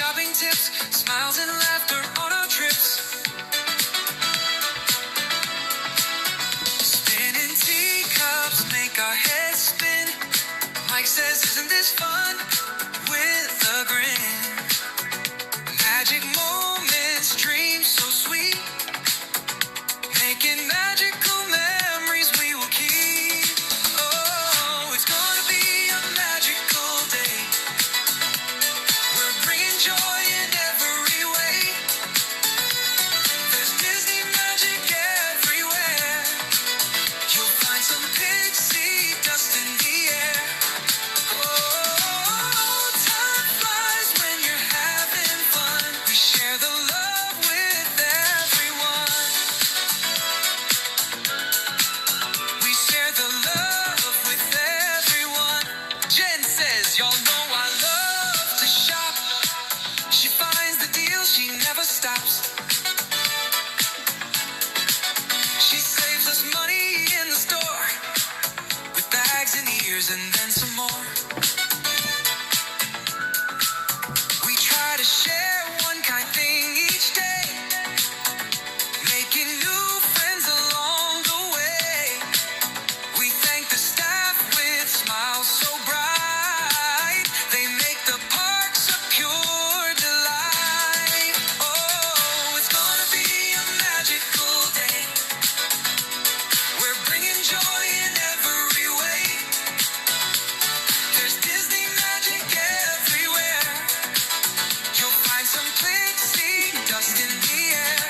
shopping tips, smiles and laughter on our trips. Spinning teacups make our heads spin. Mike says, isn't this fun? With a grin. Magic moments, dreams so sweet. Making magical memories we will keep. Oh, it's gonna be a magical day. We're bringing joy in every way. There's Disney magic everywhere. You'll find some pixie dust in the air. Oh, time flies when you're having fun. We share the love with everyone. We share the love with everyone. Jen says, y'all know I love to shop. She finds the deal, she never stops. She saves us money in the store with bags and ears and then some more. We try to share one kind thing each day, making new friends along the way. We thank the staff with smiles so bright. They make the parks a pure delight. Oh, it's gonna be a magical day. We're bringing joy in every way. There's Disney magic everywhere. You'll find some pixie dust in the air.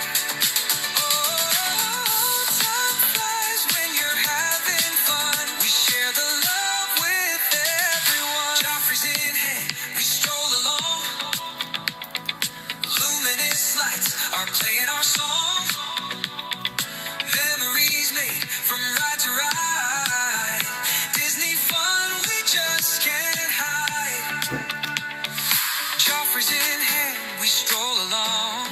Oh, time flies when you're having fun. We share the love with everyone. Joffrey's in hand, we stroll along. Luminous lights are playing our song. Memories made from ride to ride. Disney fun we just can't hide. Joffrey's in hand, we stroll along.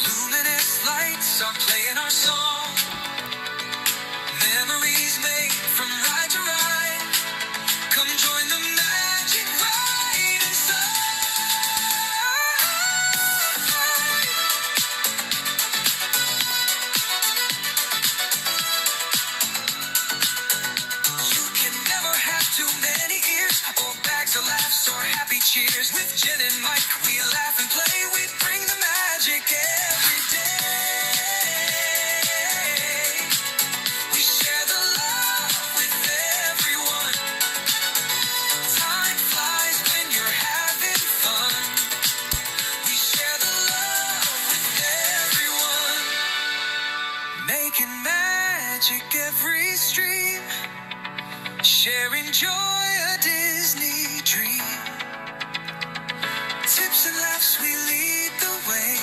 Luminous lights are playing our song. Memories made from ride to ride. Come join the magic ride inside. You can never have too many ears, or bags of laughs, or happy cheers. With Jen and Mike, we laugh and play. We bring the magic every day. We share the love with everyone. Time flies when you're having fun. We share the love with everyone. Making magic every stream. Sharing joy, a Disney dream. Tips and laughs, we lead the way.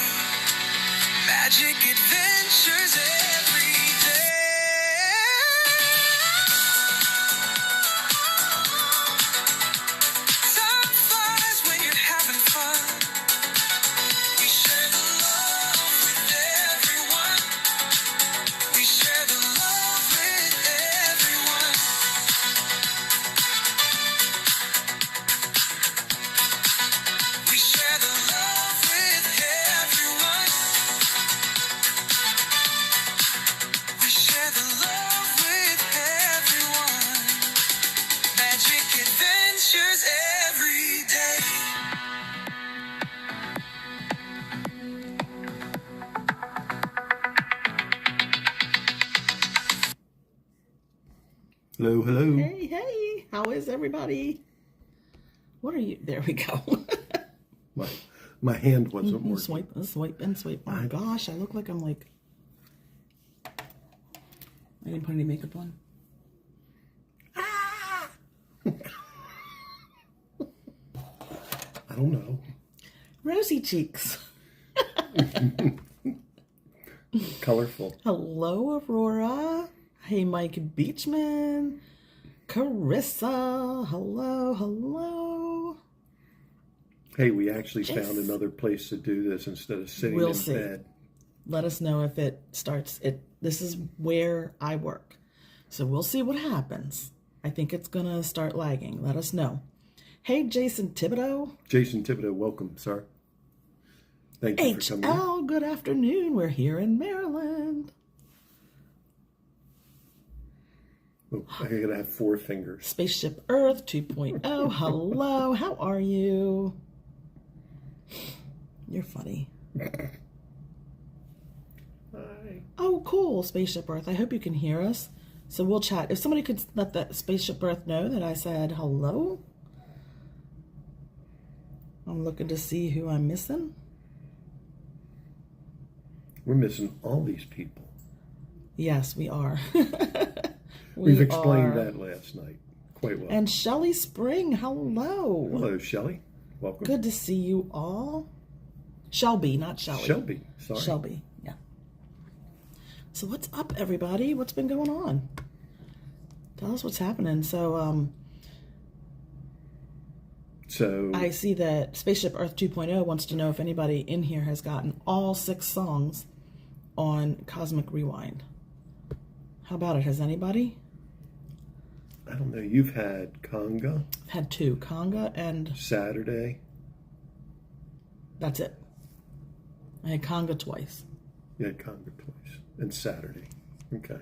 Magic adventures every day. Time flies when you're having fun. We share the love with everyone. We share the love with everyone. We share the love with everyone. We share the love with everyone. Magic adventures every day. Hello, hello. Hey, hey, how is everybody? What are you? There we go. My hand wasn't working. Swipe and swipe and swipe. Oh my gosh, I look like I'm like. I didn't put any makeup on. I don't know. Rosy cheeks. Colorful. Hello, Aurora. Hey, Mike Beachman. Carissa. Hello, hello. Hey, we actually found another place to do this instead of sitting We'll in see. bed. Let us know if it starts. This is where I work. So we'll see what happens. I think it's going to start lagging. Let us know. Hey, Jason Thibodeau. Jason Thibodeau, welcome, sir. Thank you for coming in. HL, good afternoon. We're here in Maryland. Oh, I gotta have 4 fingers. Spaceship Earth 2.0. Hello, how are you? You're funny. Hi. Oh, cool, Spaceship Earth. I hope you can hear us. So we'll chat. If somebody could let the Spaceship Earth know that I said hello. I'm looking to see who I'm missing. We're missing all these people. Yes, we are. We've explained that last night quite well. And Shelly Spring, hello. Hello, Shelly. Welcome. Good to see you all. Shelby, not Shelly. Shelby, sorry. Shelby, yeah. So what's up, everybody? What's been going on? Tell us what's happening. So I see that Spaceship Earth 2.0 wants to know if anybody in here has gotten all 6 songs on Cosmic Rewind. How about it? Has anybody? I don't know. You've had Conga. I've had 2. Conga and... Saturday. That's it. I had Conga twice. You had Conga twice. And Saturday. Okay.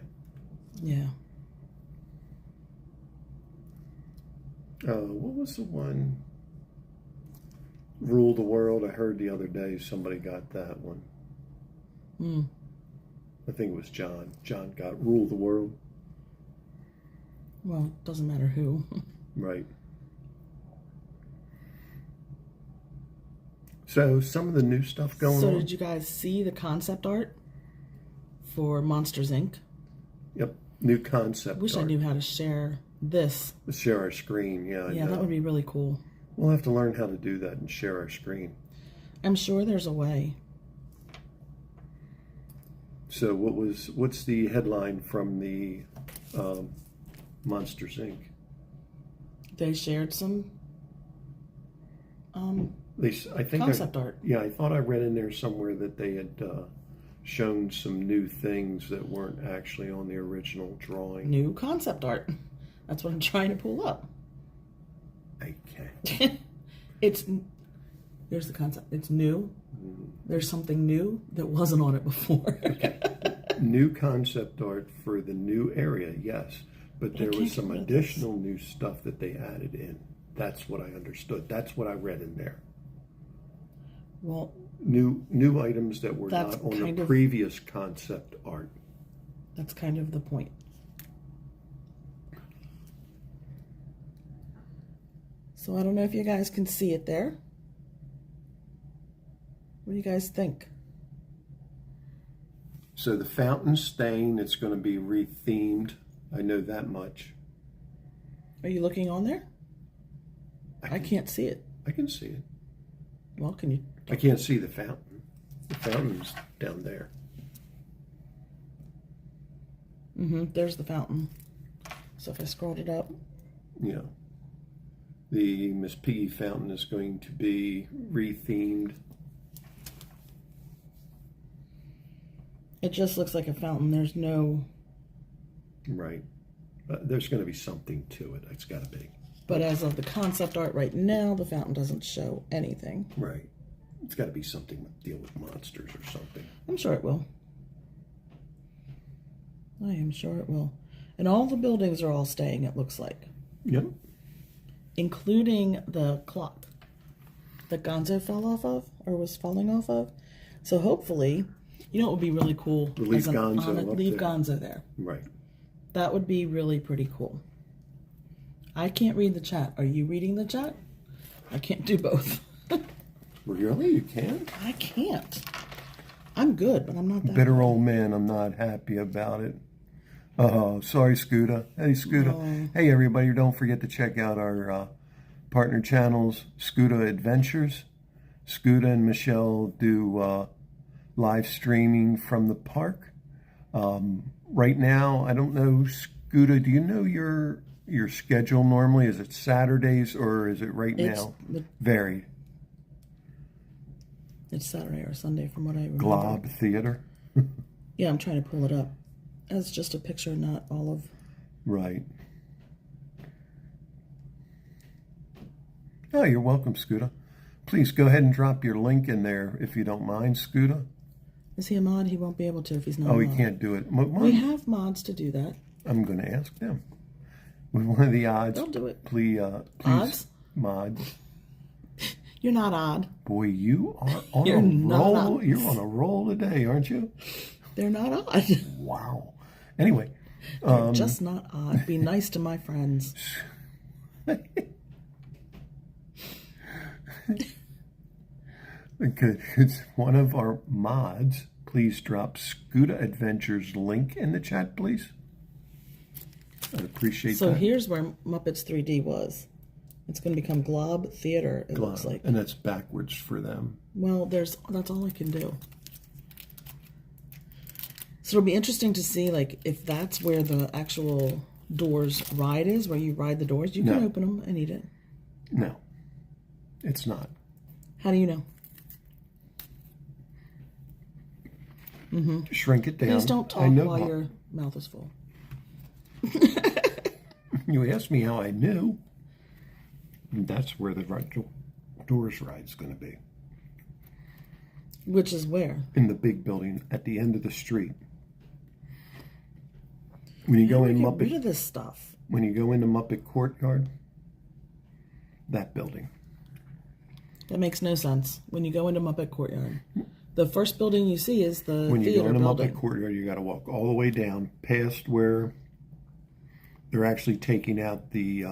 Yeah. What was the one? Rule the World. I heard the other day somebody got that one. I think it was John. John got Rule the World. Well, it doesn't matter who. Right. So, some of the new stuff going on. So, did you guys see the concept art for Monsters, Inc.? Yep. New concept Wish art. I knew how to share this. Share our screen, yeah. I know. That would be really cool. We'll have to learn how to do that and share our screen. I'm sure there's a way. So what's the headline from the Monsters Inc.? They shared some I think concept art. Yeah, I thought I read in there somewhere that they had shown some new things that weren't actually on the original drawing. New concept art. That's what I'm trying to pull up. I can't. Here's the concept. It's new. There's something new that wasn't on it before. Okay. New concept art for the new area, yes. But there was some additional new stuff that they added in. That's what I understood. That's what I read in there. Well, new items that were not on the previous concept art. That's kind of the point. So I don't know if you guys can see it there. What do you guys think? So the fountain's staying. It's going to be rethemed. I know that much. Are you looking on there? I can't see it. I can see it. Well, can you? I can't see the fountain. The fountain's down there. There's the fountain. So if I scrolled it up. Yeah. The Miss Piggy fountain is going to be rethemed. It just looks like a fountain. There's no... Right. There's going to be something to it. It's got to be. But as of the concept art right now, the fountain doesn't show anything. Right. It's got to be something to deal with monsters or something. I'm sure it will. I am sure it will. And all the buildings are all staying, it looks like. Yep. Including the clock that Gonzo fell off of, or was falling off of. So hopefully, you know what would be really cool? Leave Gonzo there. Right. That would be really pretty cool. I can't read the chat. Are you reading the chat? I can't do both. Really? You can't? I can't. I'm good, but I'm not that Bitter old man, I'm not happy about it. Oh, sorry, Skootah. Hey, Skootah. Oh. Hey, everybody, don't forget to check out our partner channels, Skootah Adventures. Skootah and Michelle do live streaming from the park. Right now, I don't know, Skootah, do you know your schedule normally? Is it Saturdays or is it now varied? It's Saturday or Sunday from what I remember. Glob Theater? Yeah, I'm trying to pull it up. It's just a picture, not all of... Right. Oh, you're welcome, Skootah. Please go ahead and drop your link in there if you don't mind, Skootah. Is he a mod? He won't be able to if he's not. Oh, a he mod. can't do it. We have mods to do that. I'm going to ask them. With one of the odds, They'll do it. Please, Odds? mods. You're not odd. Boy, you are on You're a not roll. odd. You're on a roll today, aren't you? They're not odd. Wow. Anyway, They're just not odd. Be nice to my friends. Okay, it's one of our mods. Please drop Skootah Adventures link in the chat, please. I'd appreciate So that. here's where Muppets 3D was. It's going to become Glob Theater, it looks like. And that's backwards for them. Well, that's all I can do. So it'll be interesting to see, like, if that's where the actual doors ride is, where you ride the doors. You can open them and eat it. No, it's not. How do you know? Shrink it down. Please don't talk while your mouth is full. You asked me how I knew. And that's where the doors ride is going to be. Which is where? In the big building at the end of the street. When you go in Get rid Muppet, of this stuff. when you go into Muppet Courtyard, that building. That makes no sense. When you go into Muppet Courtyard, the first building you see is the When you theater go into building. Muppet Courtyard, you got to walk all the way down past where they're actually taking out the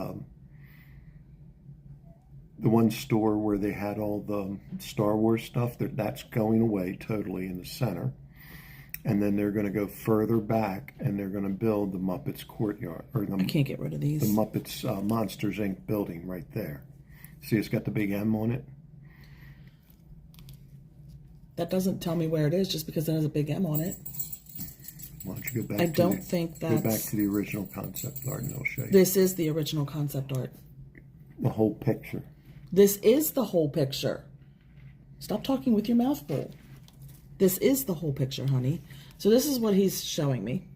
one store where they had all the Star Wars stuff. That's going away totally in the center. And then they're going to go further back and they're going to build the Muppets Courtyard. Or I can't get rid of these. the Muppets Monsters, Inc. building right there. See, it's got the big M on it. That doesn't tell me where it is just because it has a big M on it. Why don't you go back I don't think Go back that's... to the original concept art and I'll show you. This is the original concept art. The whole picture. This is the whole picture. Stop talking with your mouth full. This is the whole picture, honey. So this is what he's showing me.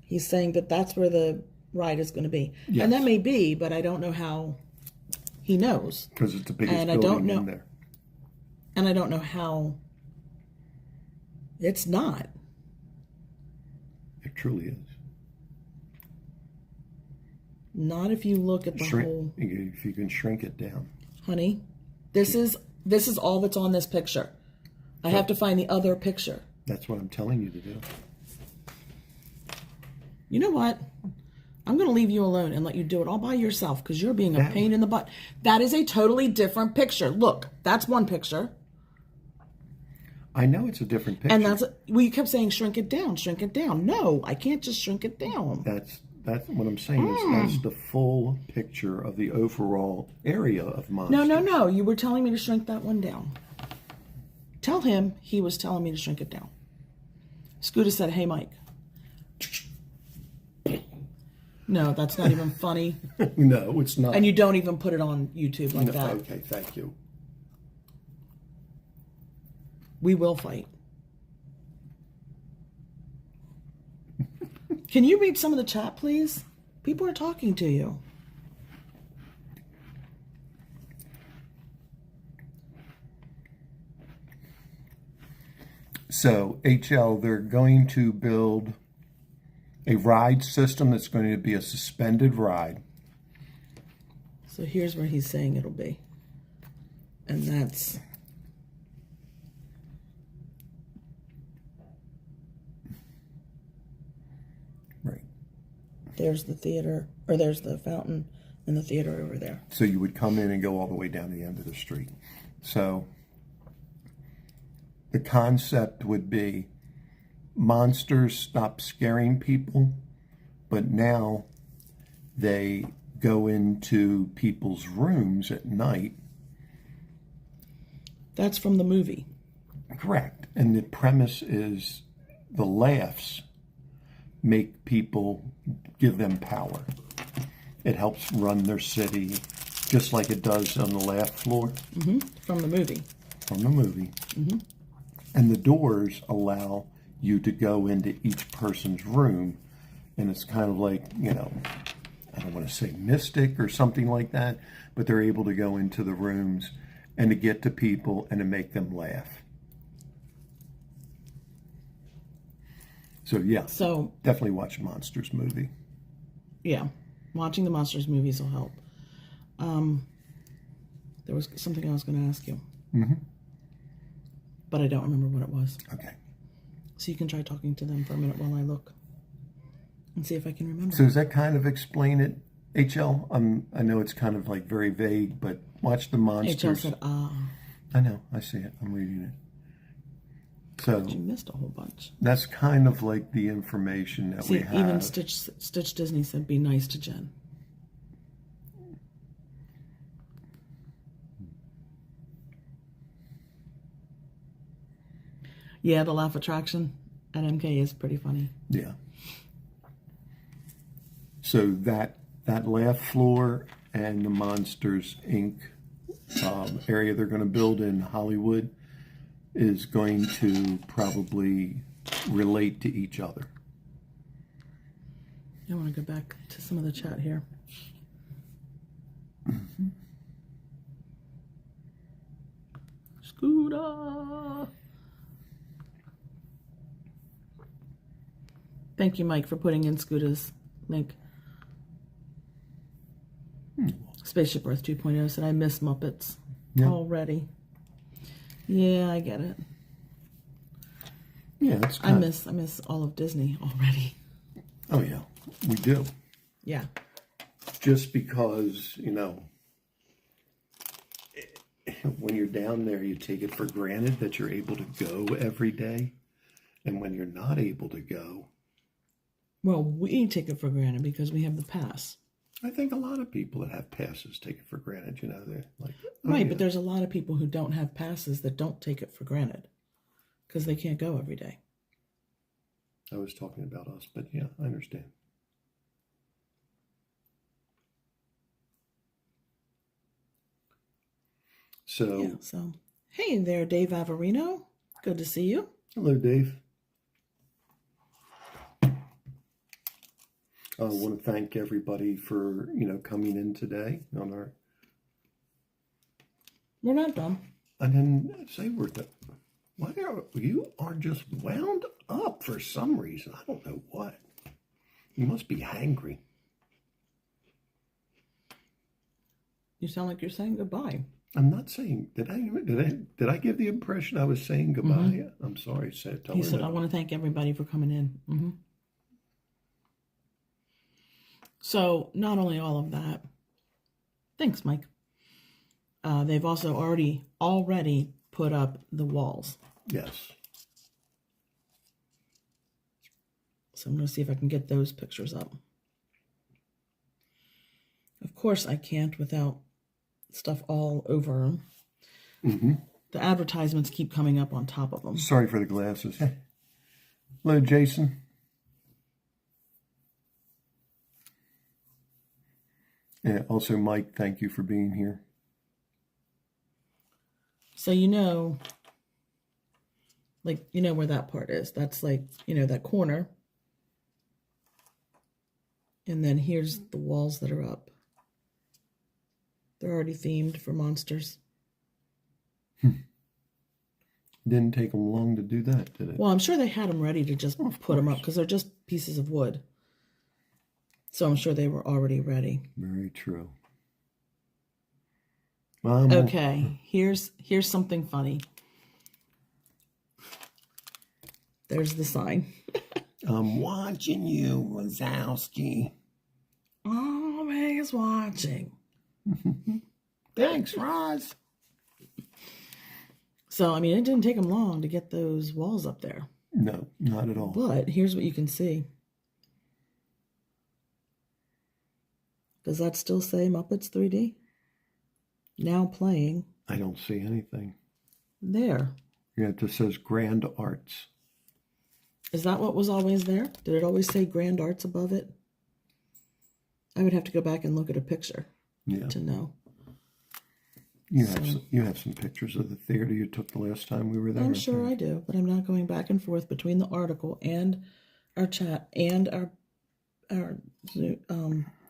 He's saying that that's where the ride is going to be. Yes. And that may be, but I don't know how he knows. Because it's the biggest And I building don't know- in there. And I don't know how it's not. It truly is. Not if you look at the whole... If you can shrink it down. Honey, this is all that's on this picture. I have to find the other picture. That's what I'm telling you to do. You know what? I'm going to leave you alone and let you do it all by yourself because you're being a pain in the butt. That is a totally different picture. Look, that's one picture. I know it's a different picture. And well, you kept saying shrink it down, shrink it down. No, I can't just shrink it down. That's what I'm saying is that's the full picture of the overall area of Monsters. No. You were telling me to shrink that one down. Tell him he was telling me to shrink it down. Skootah said, "Hey, Mike." No, that's not even funny. No, it's not. And you don't even put it on YouTube like that. Okay, thank you. We will fight. Can you read some of the chat, please? People are talking to you. So, HL, they're going to build a ride system that's going to be a suspended ride. So here's where he's saying it'll be. And that's... Right. There's the theater, or there's the fountain and the theater over there. So you would come in and go all the way down the end of the street. So the concept would be monsters stop scaring people, but now they go into people's rooms at night. That's from the movie. Correct. And the premise is the laughs make people, give them power. It helps run their city just like it does on the laugh floor. Mm-hmm. From the movie. From the movie. Mm-hmm. And the doors allow you to go into each person's room. And it's kind of like, I don't want to say mystic or something like that, but they're able to go into the rooms and to get to people and to make them laugh. So yeah, So definitely watch a Monsters movie. yeah, watching the Monsters movies will help. There was something I was going to ask you, but I don't remember what it was. Okay. So you can try talking to them for a minute while I look and see if I can remember. So does that kind of explain it, HL? I know it's kind of like very vague, but watch the Monsters. HL said, ah. I know, I see it. I'm reading it. So You missed a whole bunch. that's kind of like the information that we See, have. even Stitch Disney said, be nice to Jen. Yeah, the laugh attraction at MK is pretty funny. Yeah. So that laugh floor and the Monsters Inc. Area they're going to build in Hollywood is going to probably relate to each other. I want to go back to some of the chat here. Skootah. Thank you, Mike, for putting in Skootah's link. Spaceship Earth 2.0 said, I miss Muppets already. Yeah, I get it. Yeah, that's I miss all of Disney already. Oh yeah, we do. Yeah. Just because, when you're down there, you take it for granted that you're able to go every day. And when you're not able to go. Well, we take it for granted because we have the pass. I think a lot of people that have passes take it for granted, they're like... Right, but there's a lot of people who don't have passes that don't take it for granted because they can't go every day. I was talking about us, but yeah, I understand. So, hey there, Dave Averino. Good to see you. Hello, Dave. I want to thank everybody for, coming in today on our... We're not done. I didn't say we're done. You are just wound up for some reason. I don't know what. You must be hangry. You sound like you're saying goodbye. I'm not saying. Did I give the impression I was saying goodbye? Mm-hmm. I'm sorry. He said, I want to thank everybody for coming in. Mm-hmm. So not only all of that. Thanks, Mike. They've also already put up the walls. Yes. So I'm going to see if I can get those pictures up. Of course I can't without stuff all over them. Mm-hmm. The advertisements keep coming up on top of them. Sorry for the glasses. Hello, Jason. Yeah, also, Mike, thank you for being here. So where that part is. That's like, that corner. And then here's the walls that are up. They're already themed for monsters. Didn't take them long to do that, did it? Well, I'm sure they had them ready to just put them up because they're just pieces of wood. So I'm sure they were already ready. Very true. Okay, here's something funny. There's the sign. I'm watching you, Wazowski. Always watching. Thanks, Roz. So, it didn't take them long to get those walls up there. No, not at all. But here's what you can see. Does that still say Muppets 3D? Now playing. I don't see anything. There. Yeah, it just says Grand Arts. Is that what was always there? Did it always say Grand Arts above it? I would have to go back and look at a picture to know. You have some pictures of the theater you took the last time we were there. I'm sure I do, but I'm not going back and forth between the article and our chat and our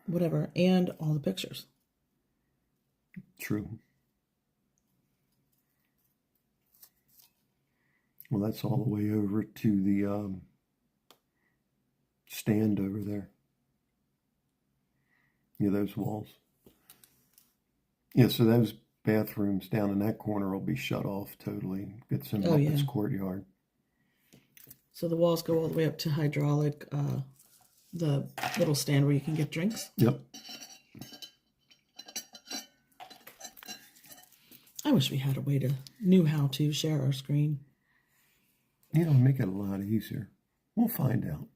whatever, and all the pictures. True. Well, that's all the way over to the stand over there. Yeah, those walls. Yeah, so those bathrooms down in that corner will be shut off totally. Get some up its courtyard. So the walls go all the way up to hydraulic, the little stand where you can get drinks. Yep. I wish we had a way knew how to share our screen. You know, make it a lot easier. We'll find out.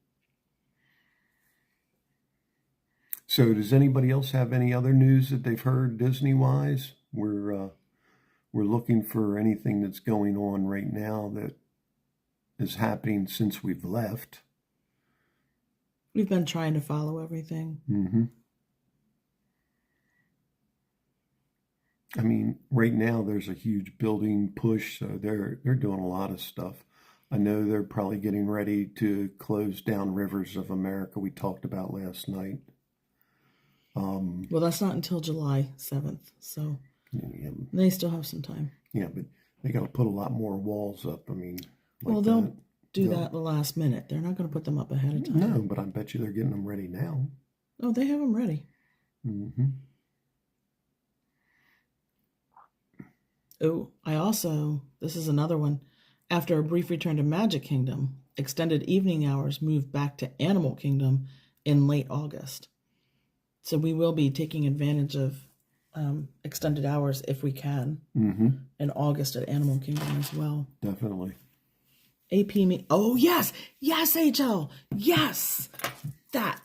So does anybody else have any other news that they've heard Disney-wise? We're looking for anything that's going on right now that is happening since we've left. We've been trying to follow everything. Mm-hmm. I mean, right now there's a huge building push, so they're doing a lot of stuff. I know they're probably getting ready to close down Rivers of America we talked about last night. Well, that's not until July 7th, so they still have some time. Yeah, but they got to put a lot more walls up. I mean, well, they'll do that at the last minute. They're not going to put them up ahead of time. No, but I bet you they're getting them ready now. Oh, they have them ready. Mm-hmm. Oh, this is another one. After a brief return to Magic Kingdom, extended evening hours moved back to Animal Kingdom in late August. So we will be taking advantage of extended hours if we can in August at Animal Kingdom as well. Definitely. AP me. Oh, yes. Yes, HL. Yes. That.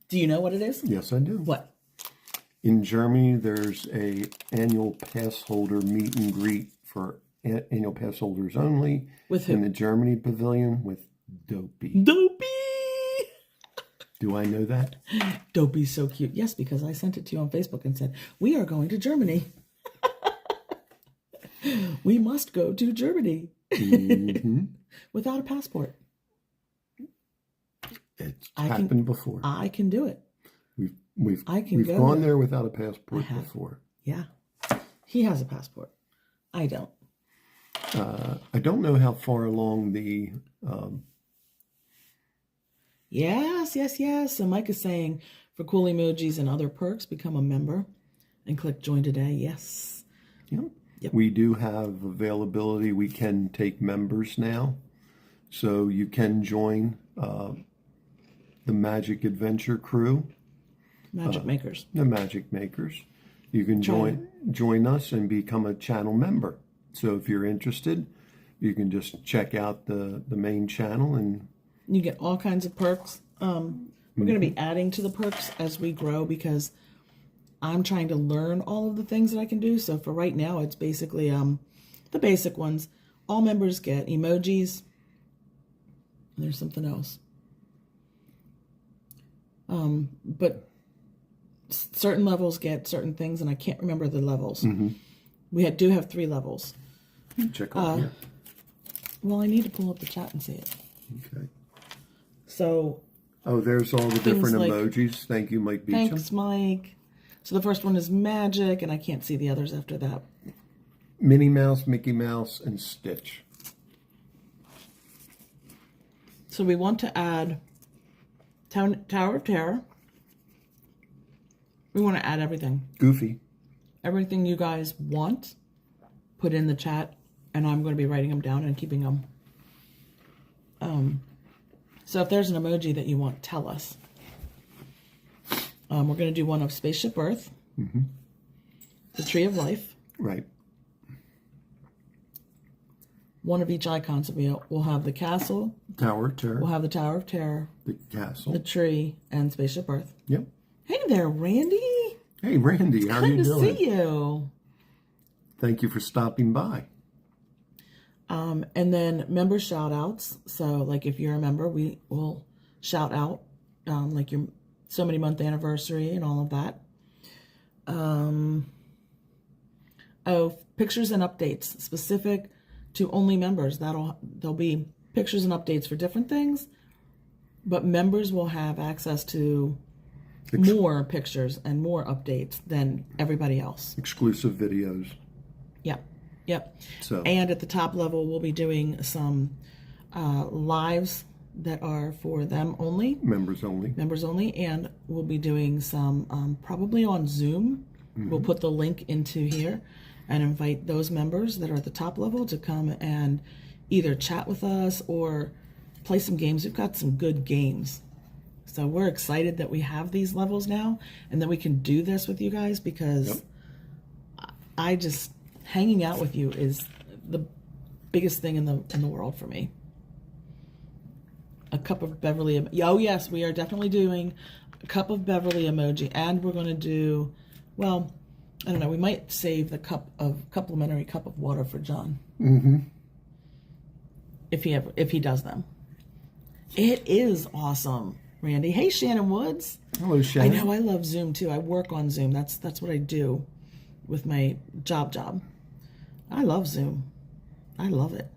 Do you know what it is? Yes, I do. What? In Germany, there's a annual pass holder meet and greet for annual pass holders only. With who? In the Germany pavilion with Dopey. Dopey! Do I know that? Dopey's so cute. Yes, because I sent it to you on Facebook and said, we are going to Germany. We must go to Germany. Without a passport. It's happened before. I can do it. We've gone there without a passport before. Yeah. He has a passport. I don't. I don't know how far along the... Yes. So Mike is saying, for cool emojis and other perks, become a member and click join today. Yes. Yep. We do have availability. We can take members now. So you can join the MAJic Adventure crew. MAJic Makers. The MAJic Makers. You can join us and become a channel member. So if you're interested, you can just check out the main channel and you get all kinds of perks. We're going to be adding to the perks as we grow because I'm trying to learn all of the things that I can do. So for right now, it's basically the basic ones. All members get emojis. And there's something else. But certain levels get certain things, and I can't remember the levels. We do have 3 levels. Check on here. Well, I need to pull up the chat and see it. Okay. So. Oh, there's all the different like, emojis. Thank you, Mike Beecham. Thanks, Mike. So the first one is Magic, and I can't see the others after that. Minnie Mouse, Mickey Mouse, and Stitch. So we want to add Tower of Terror. We want to add everything. Goofy. Everything you guys want, put in the chat, and I'm going to be writing them down and keeping them. So if there's an emoji that you want, tell us. We're going to do one of Spaceship Earth. The Tree of Life. Right. One of each icon. So we'll have the castle. Tower of Terror. We'll have the Tower of Terror. The castle. The tree and Spaceship Earth. Yep. Hey there, Randy. Hey, Randy. How are you doing? Good to see you. Thank you for stopping by. And then member shout outs. So like if you're a member, we will shout out like your so many month anniversary and all of that. Pictures and updates specific to only members. There'll be pictures and updates for different things. But members will have access to more pictures and more updates than everybody else. Exclusive videos. Yep. So. And at the top level, we'll be doing some lives that are for them only. Members only. And we'll be doing some probably on Zoom. We'll put the link into here and invite those members that are at the top level to come and either chat with us or play some games. We've got some good games. So we're excited that we have these levels now and that we can do this with you guys, because I just, hanging out with you is the biggest thing in the world for me. A cup of Beverly. Oh yes, we are definitely doing a cup of Beverly emoji, and we're going to do, well, I don't know, we might save the complimentary cup of water for John. If he does them. It is awesome, Randy. Hey, Shannon Woods. Hello, Shannon. I know, I love Zoom too. I work on Zoom. That's what I do with my job. I love Zoom. I love it.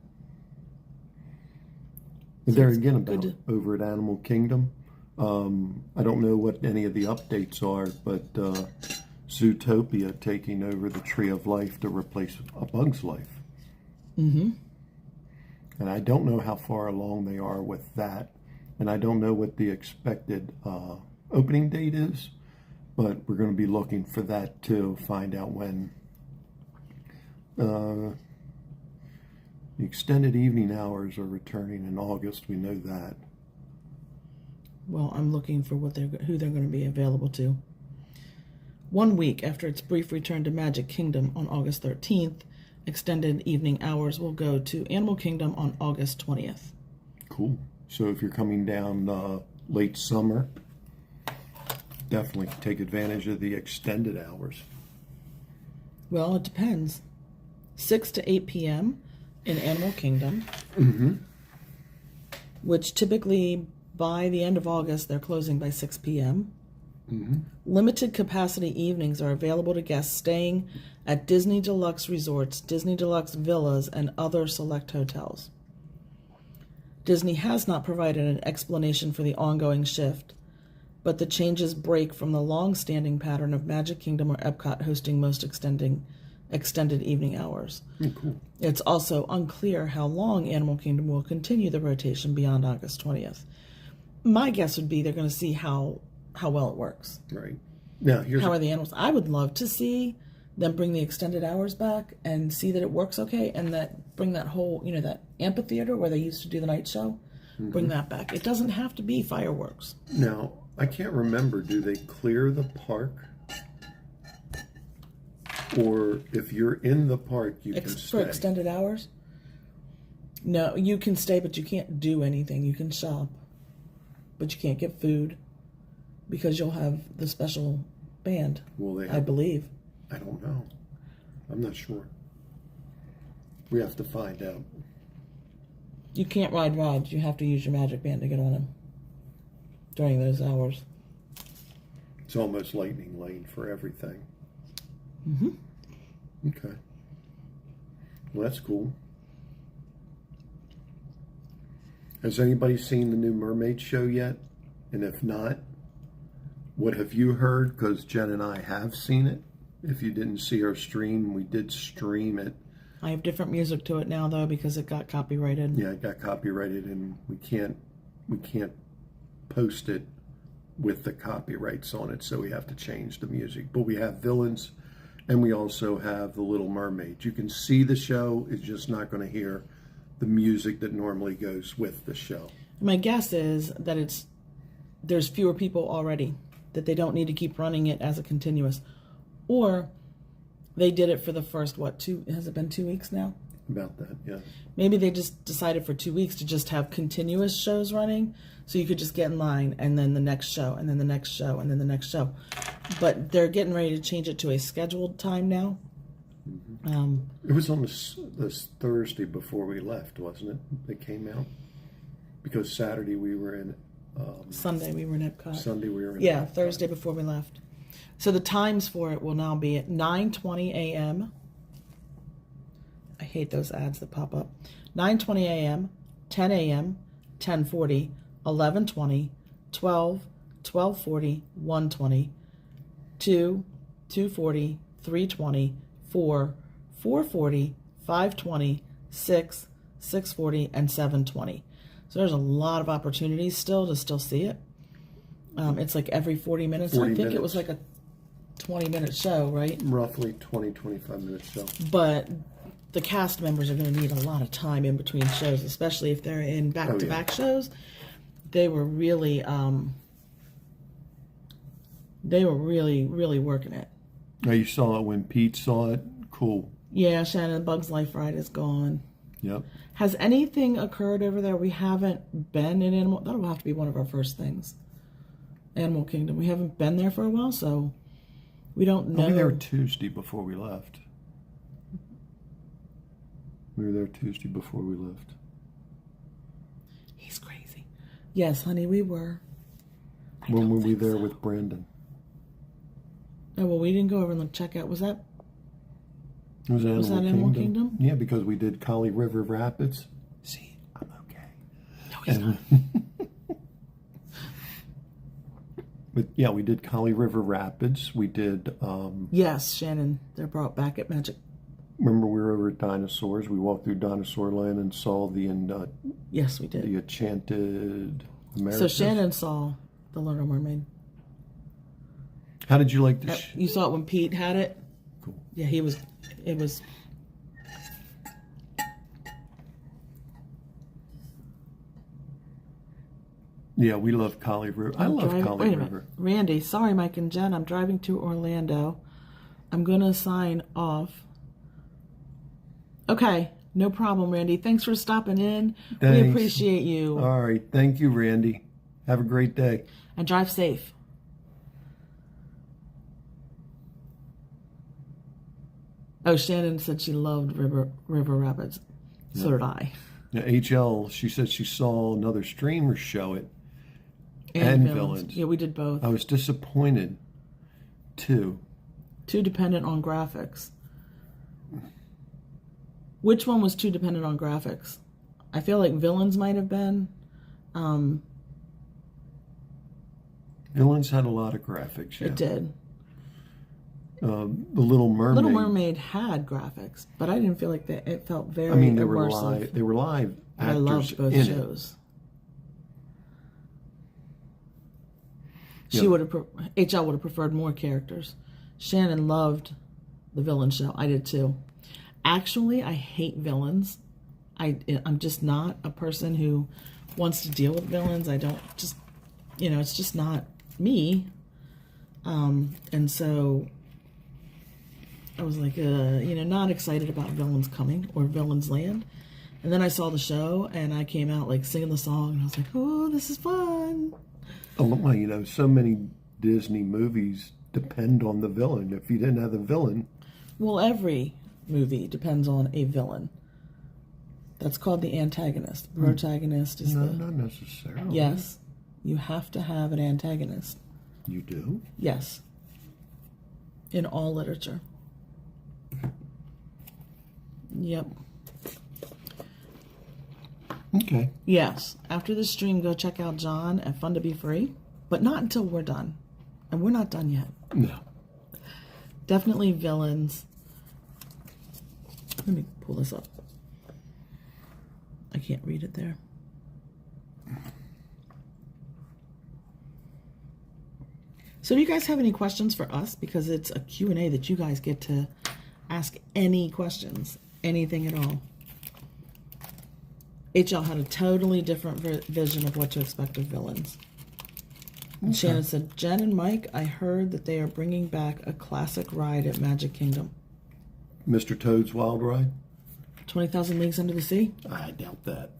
But there again, about over at Animal Kingdom, I don't know what any of the updates are, but Zootopia taking over the Tree of Life to replace A Bug's Life. And I don't know how far along they are with that. And I don't know what the expected opening date is, but we're going to be looking for that to find out when the extended evening hours are returning in August. We know that. Well, I'm looking for who they're going to be available to. 1 week after its brief return to Magic Kingdom on August 13th, extended evening hours will go to Animal Kingdom on August 20th. Cool. So if you're coming down late summer, definitely take advantage of the extended hours. Well, it depends. 6 to 8 p.m. in Animal Kingdom, which typically by the end of August, they're closing by 6 p.m. Limited capacity evenings are available to guests staying at Disney Deluxe Resorts, Disney Deluxe Villas, and other select hotels. Disney has not provided an explanation for the ongoing shift, but the changes break from the long-standing pattern of Magic Kingdom or Epcot hosting most extended evening hours. Cool. It's also unclear how long Animal Kingdom will continue the rotation beyond August 20th. My guess would be they're going to see how well it works. Right. Now, how are the animals? I would love to see them bring the extended hours back and see that it works okay, and that bring that whole, that amphitheater where they used to do the night show, bring that back. It doesn't have to be fireworks. Now, I can't remember, do they clear the park? Or if you're in the park, you can stay? For extended hours? No, you can stay, but you can't do anything. You can shop, but you can't get food because you'll have the special band, I believe. I don't know. I'm not sure. We have to find out. You can't ride rides. You have to use your magic band to get on them during those hours. It's almost lightning lane for everything. Okay. Well, that's cool. Has anybody seen the new Mermaid show yet? And if not, what have you heard? Because Jen and I have seen it. If you didn't see our stream, we did stream it. I have different music to it now, though, because it got copyrighted. Yeah, it got copyrighted, and we can't post it with the copyrights on it, so we have to change the music. But we have Villains, and we also have The Little Mermaid. You can see the show, it's just not going to hear the music that normally goes with the show. My guess is that there's fewer people already, that they don't need to keep running it as a continuous. Or they did it for the first, has it been 2 weeks now? About that, yeah. Maybe they just decided for 2 weeks to just have continuous shows running, so you could just get in line, and then the next show, and then the next show, and then the next show. But they're getting ready to change it to a scheduled time now. It was on this Thursday before we left, wasn't it? They came out? Because Saturday we were in... Sunday we were in Epcot. Sunday we were in Yeah, Epcot. Thursday before we left. So the times for it will now be at 9:20 a.m. I hate those ads that pop up. 9:20 a.m., 10 a.m., 10:40, 11:20, 12, 12:40, 1:20, 2, 2:40, 3:20, 4, 4:40, 5:20, 6, 6:40, and 7:20. So there's a lot of opportunities still to see it. It's like every 40 minutes. 40 I think minutes. it was like a 20-minute show, right? Roughly 20, 25 minutes show. But the cast members are going to need a lot of time in between shows, especially if they're in back-to-back shows. They were really, really working it. Now you saw it when Pete saw it. Cool. Yeah, Shannon, Bug's Life Ride is gone. Yep. Has anything occurred over there? We haven't been in Animal. That'll have to be one of our first things. Animal Kingdom. We haven't been there for a while, so we don't know. We were there Tuesday before we left. We were there Tuesday before we left. He's crazy. Yes, honey, we were. When were we there with Brandon? Oh, well, we didn't go over and check out. Was that Was that Animal Kingdom? Yeah, because we did Kali River Rapids. See, I'm okay. No, he's not. But yeah, we did Kali River Rapids. We did. Yes, Shannon. They're brought back at MAJic. Remember, we were over at Dinosaurs. We walked through Dinosaur Land and saw the Yes, we did. the Enchanted Americas. So Shannon saw the Little Mermaid. How did you like the? You saw it when Pete had it. Cool. Yeah, he was. It was. Yeah, we love Kali River. I love Kali Wait a River. minute, Randy. Sorry, Mike and Jen. I'm driving to Orlando. I'm gonna sign off. Okay, no problem, Randy. Thanks for stopping in. Thanks. We appreciate you. All right, thank you, Randy. Have a great day. And drive safe. Oh, Shannon said she loved River Rapids. So did I. Now, HL, she said she saw another streamer show it. And Villains. Yeah, we did both. I was disappointed, too. Too dependent on graphics. Which one was too dependent on graphics? I feel like Villains might have been. Villains had a lot of graphics, yeah. It did. The Little Mermaid. Little Mermaid had graphics, but I didn't feel like it felt very I mean, they were immersive. live. They were live actors. I loved both in shows. Yeah. She would have. HL would have preferred more characters. Shannon loved the villain show. I did too. Actually, I hate villains. I'm just not a person who wants to deal with villains. I don't just, it's just not me. And so I was like, not excited about Villains Coming or Villains Land. And then I saw the show and I came out like singing the song and I was like, oh, this is fun. Oh, well, so many Disney movies depend on the villain. If you didn't have the villain. Well, every movie depends on a villain. That's called the antagonist. The protagonist is not necessarily. Yes. You have to have an antagonist. You do? Yes. In all literature. Yep. Okay. Yes. After the stream, go check out John at Fun to Be Free, but not until we're done. And we're not done yet. No. Definitely Villains. Let me pull this up. I can't read it there. So do you guys have any questions for us? Because it's a Q&A that you guys get to ask any questions, anything at all. HL had a totally different vision of what to expect of Villains. Okay. Shannon said, Jen and Mike, I heard that they are bringing back a classic ride at Magic Kingdom. Mr. Toad's Wild Ride? 20,000 Leagues Under the Sea? I doubt that.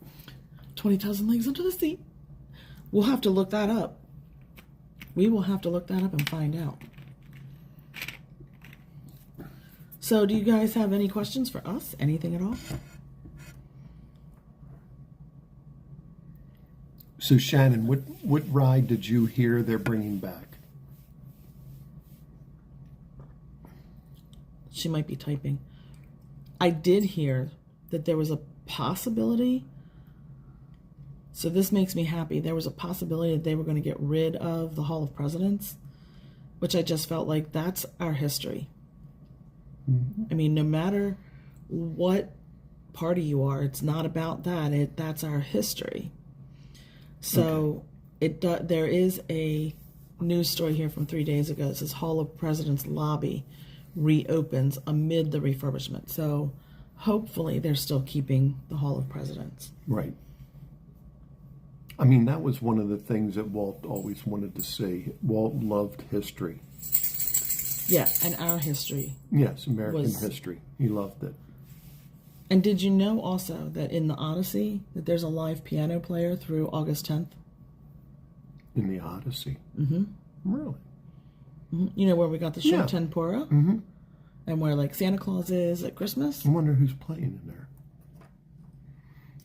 20,000 Leagues Under the Sea? We'll have to look that up. We will have to look that up and find out. So do you guys have any questions for us? Anything at all? So Shannon, what ride did you hear they're bringing back? She might be typing. I did hear that there was a possibility So this makes me happy. There was a possibility that they were going to get rid of the Hall of Presidents, which I just felt like that's our history. I mean, no matter what party you are, it's not about that. That's our history. So there is a news story here from 3 days ago. It says Hall of Presidents lobby reopens amid the refurbishment. So hopefully they're still keeping the Hall of Presidents. Right. I mean, that was one of the things that Walt always wanted to see. Walt loved history. Yeah, and our history. Yes, American history. He loved it. And did you know also that in the Odyssey that there's a live piano player through August 10th? In the Odyssey? Mm-hmm. Really? Mm-hmm. You know where we got the show Tempura? Mm-hmm. And where like Santa Claus is at Christmas? I wonder who's playing in there.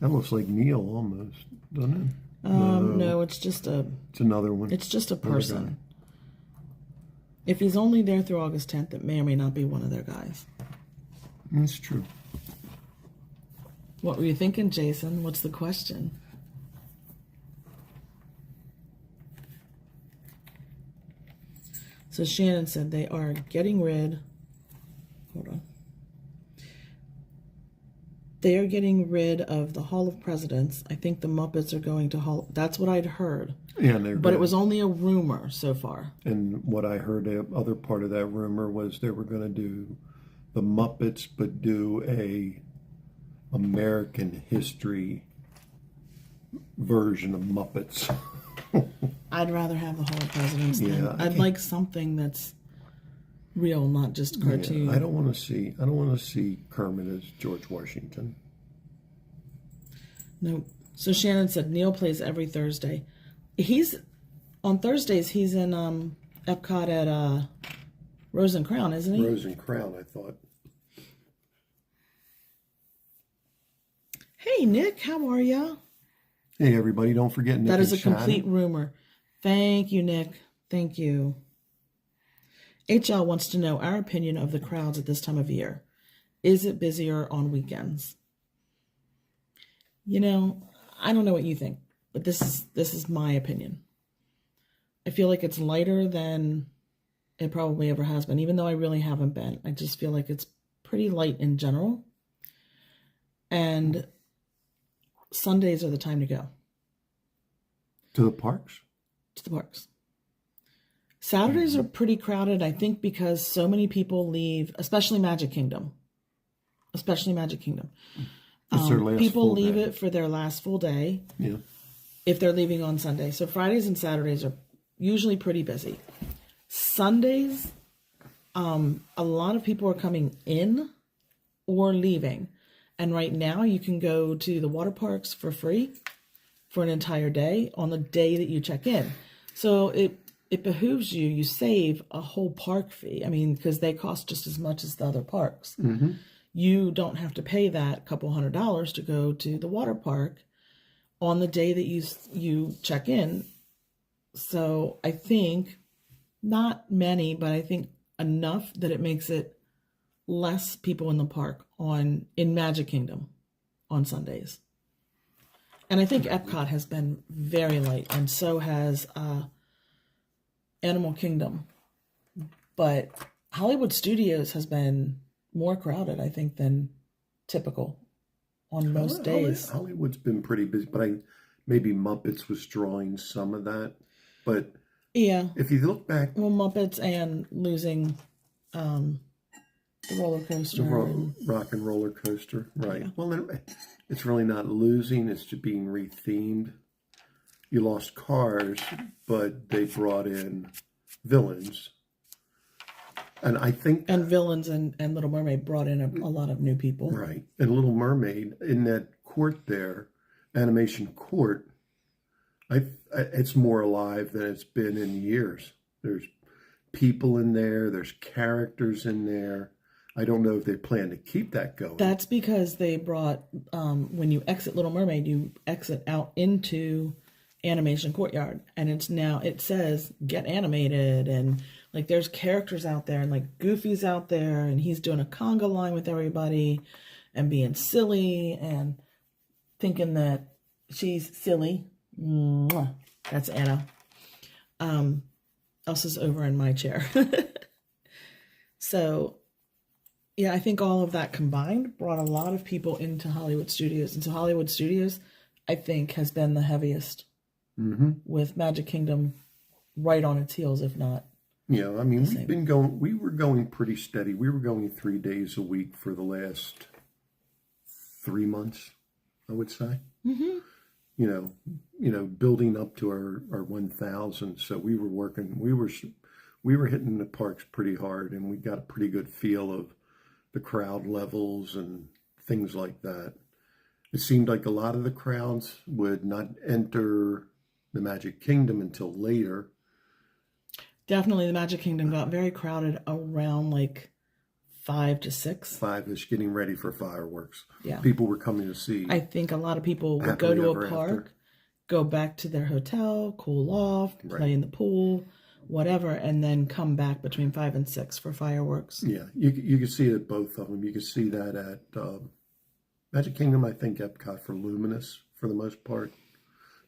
That looks like Neil almost, doesn't it? No, it's just it's another one. It's just a person. If he's only there through August 10th, it may or may not be one of their guys. That's true. What were you thinking, Jason? What's the question? So Shannon said they are getting rid... Hold on. They are getting rid of the Hall of Presidents. I think the Muppets are going to Hall... That's what I'd heard. Yeah, but it was only a rumor so far. And what I heard, the other part of that rumor was they were going to do the Muppets, but do a American history version of Muppets. I'd rather have the Hall of Presidents than... I'd like something that's real, not just cartoon. Yeah, I don't want to see Kermit as George Washington. No. So Shannon said Neil plays every Thursday. He's on Thursdays. He's in Epcot at Rose and Crown, isn't he? Rose and Crown, I thought. Hey Nick, how are ya? Hey everybody! Don't forget Nick. That is a Shannon. complete rumor. Thank you, Nick. Thank you. HL wants to know our opinion of the crowds at this time of year. Is it busier on weekends? You know, I don't know what you think, but this is my opinion. I feel like it's lighter than it probably ever has been, even though I really haven't been. I just feel like it's pretty light in general. And Sundays are the time to go. To the parks? To the parks. Saturdays are pretty crowded, I think, because so many people leave, especially MAJic Kingdom. Especially MAJic Kingdom. People leave it for their last full day. Yeah. If they're leaving on Sunday. So Fridays and Saturdays are usually pretty busy. Sundays, a lot of people are coming in or leaving. And right now you can go to the water parks for free for an entire day on the day that you check in. So it behooves you, you save a whole park fee. I mean, because they cost just as much as the other parks. Mm-hmm. You don't have to pay that couple $100 to go to the water park on the day that you check in. So I think not many, but I think enough that it makes it less people in the park in MAJic Kingdom on Sundays. And I think Epcot has been very light, and so has Animal Kingdom. But Hollywood Studios has been more crowded, I think, than typical on most days. Hollywood's been pretty busy, but maybe Muppets was drawing some of that. But yeah, if you look back, well, Muppets and losing the roller coaster, rock and roller coaster, right? Yeah. Well, it's really not losing; it's just being rethemed. You lost Cars, but they brought in villains. And I think... And Villains and Little Mermaid brought in a lot of new people. Right. And Little Mermaid, in that court there, Animation Court, it's more alive than it's been in years. There's people in there. There's characters in there. I don't know if they plan to keep that going. That's because they brought... when you exit Little Mermaid, you exit out into Animation Courtyard. And it says, get animated, and... Like, there's characters out there, and, like, Goofy's out there, and he's doing a conga line with everybody and being silly and thinking that She's silly. Mwah. That's Anna. Elsa's over in my chair. So, yeah, I think all of that combined brought a lot of people into Hollywood Studios. And so Hollywood Studios, I think, has been the heaviest, with Magic Kingdom right on its heels, if not. Yeah, I mean, we were going pretty steady. We were going 3 days a week for the last 3 months, I would say. You know, building up to our 1,000. So we were working, we were hitting the parks pretty hard, and we got a pretty good feel of the crowd levels and things like that. It seemed like a lot of the crowds would not enter the Magic Kingdom until later. Definitely the Magic Kingdom got very crowded around like 5 to 6. 5-ish, getting ready for fireworks. Yeah. People were coming to see. I think a lot of people would go to a park, go back to their hotel, cool off, play in the pool, whatever, and then come back between 5 and 6 for fireworks. Yeah, you could see it at both of them. You could see that at Magic Kingdom, I think Epcot for Luminous for the most part.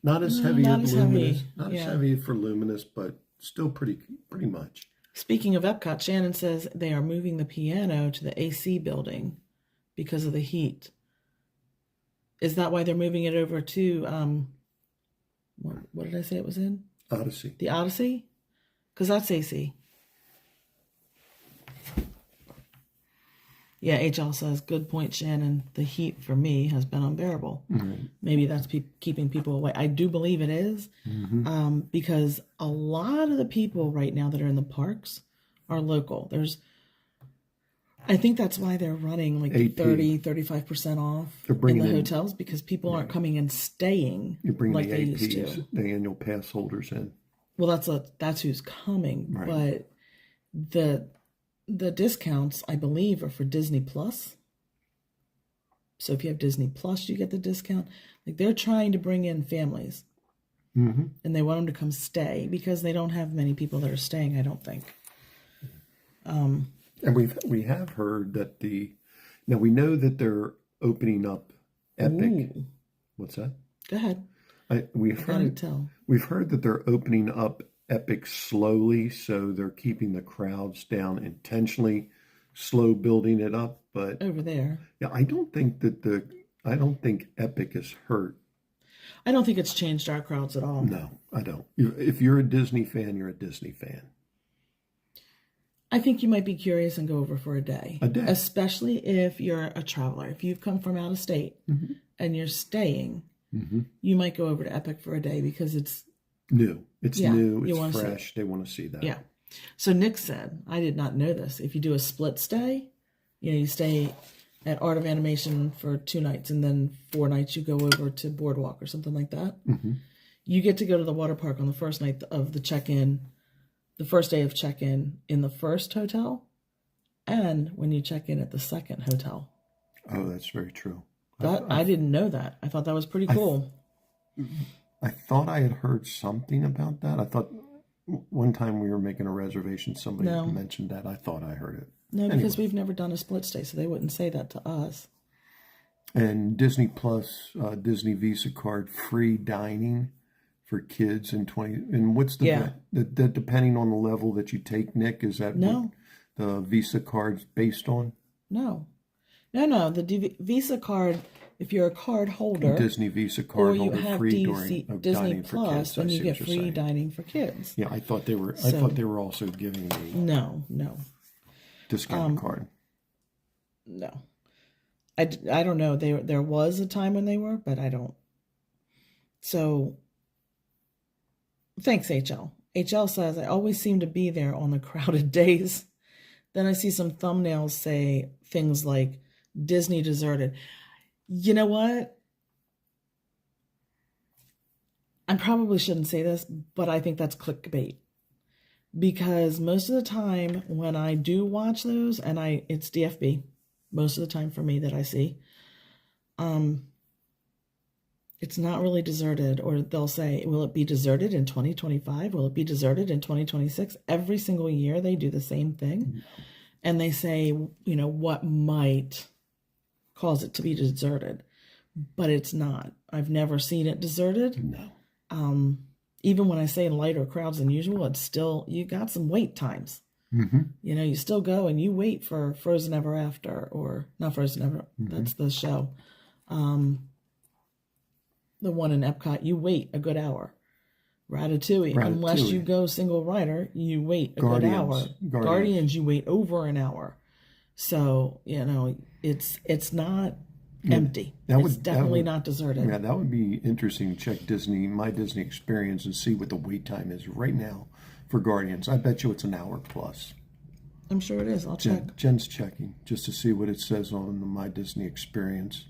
Not as heavy as Luminous. Not as heavy for Luminous, but still pretty much. Speaking of Epcot, Shannon says they are moving the piano to the AC building because of the heat. Is that why they're moving it over to, what did I say it was in? Odyssey. The Odyssey? Because that's AC. Yeah, HL says, good point, Shannon. The heat for me has been unbearable. Maybe that's keeping people away. I do believe it is, because a lot of the people right now that are in the parks are local. I think that's why they're running like 30-35% off in the hotels, because people aren't coming and staying like they used to. The annual pass holders in. Well, that's who's coming, but the discounts, I believe, are for Disney Plus. So if you have Disney Plus, you get the discount. Like, they're trying to bring in families, and they want them to come stay because they don't have many people that are staying, I don't think. And we have heard that now we know that they're opening up Epic. Ooh. What's that? Go ahead. We've heard that they're opening up Epic slowly, so they're keeping the crowds down intentionally, slow building it up. But over there, yeah, I don't think Epic is hurt. I don't think it's changed our crowds at all. No, I don't. If you're a Disney fan, you're a Disney fan. I think you might be curious and go over for a day. Especially if you're a traveler. If you've come from out of state and you're staying, you might go over to Epic for a day because it's new. It's new. It's fresh. They want to see that. Yeah. So Nick said, I did not know this. If you do a split stay, you stay at Art of Animation for 2 nights, and then 4 nights you go over to Boardwalk or something like that. You get to go to the water park on the first night of the check-in, the first day of check-in in the first hotel, and when you check in at the second hotel. Oh, that's very true. I didn't know that. I thought that was pretty cool. I thought I had heard something about that. I thought one time we were making a reservation, somebody mentioned that. I thought I heard it. No, because we've never done a split stay, so they wouldn't say that to us. And Disney Plus, Disney Visa card, free dining for kids in 20. And what's the depending on the level that you take, Nick? Is that what the Visa card's based on? No. The Visa card, if you're a card holder, Disney Visa card holder, free Disney Plus, then you get free dining for kids. Yeah, I thought they were. I thought they were also giving me no discount card. No, I don't know. There was a time when they were, but I don't. So thanks, HL. HL says, I always seem to be there on the crowded days. Then I see some thumbnails say things like Disney deserted. You know what? I probably shouldn't say this, but I think that's clickbait. Because most of the time when I do watch those, and it's DFB, most of the time for me that I see, it's not really deserted. Or they'll say, will it be deserted in 2025? Will it be deserted in 2026? Every single year they do the same thing. And they say, what might cause it to be deserted. But it's not. I've never seen it deserted. No. Even when I say lighter crowds than usual, it's still, you got some wait times. Mm-hmm. You know, you still go and you wait for Frozen Ever After, or not Frozen Ever, that's the show. The one in Epcot, you wait a good hour. Ratatouille, unless you go single rider, you wait a good hour. Guardians, you wait over an hour. So, you know, it's not empty. It's definitely not deserted. Yeah, that would be interesting to check My Disney Experience and see what the wait time is right now for Guardians. I bet you it's an hour plus. I'm sure it is. I'll check. Jen's checking just to see what it says on the My Disney Experience.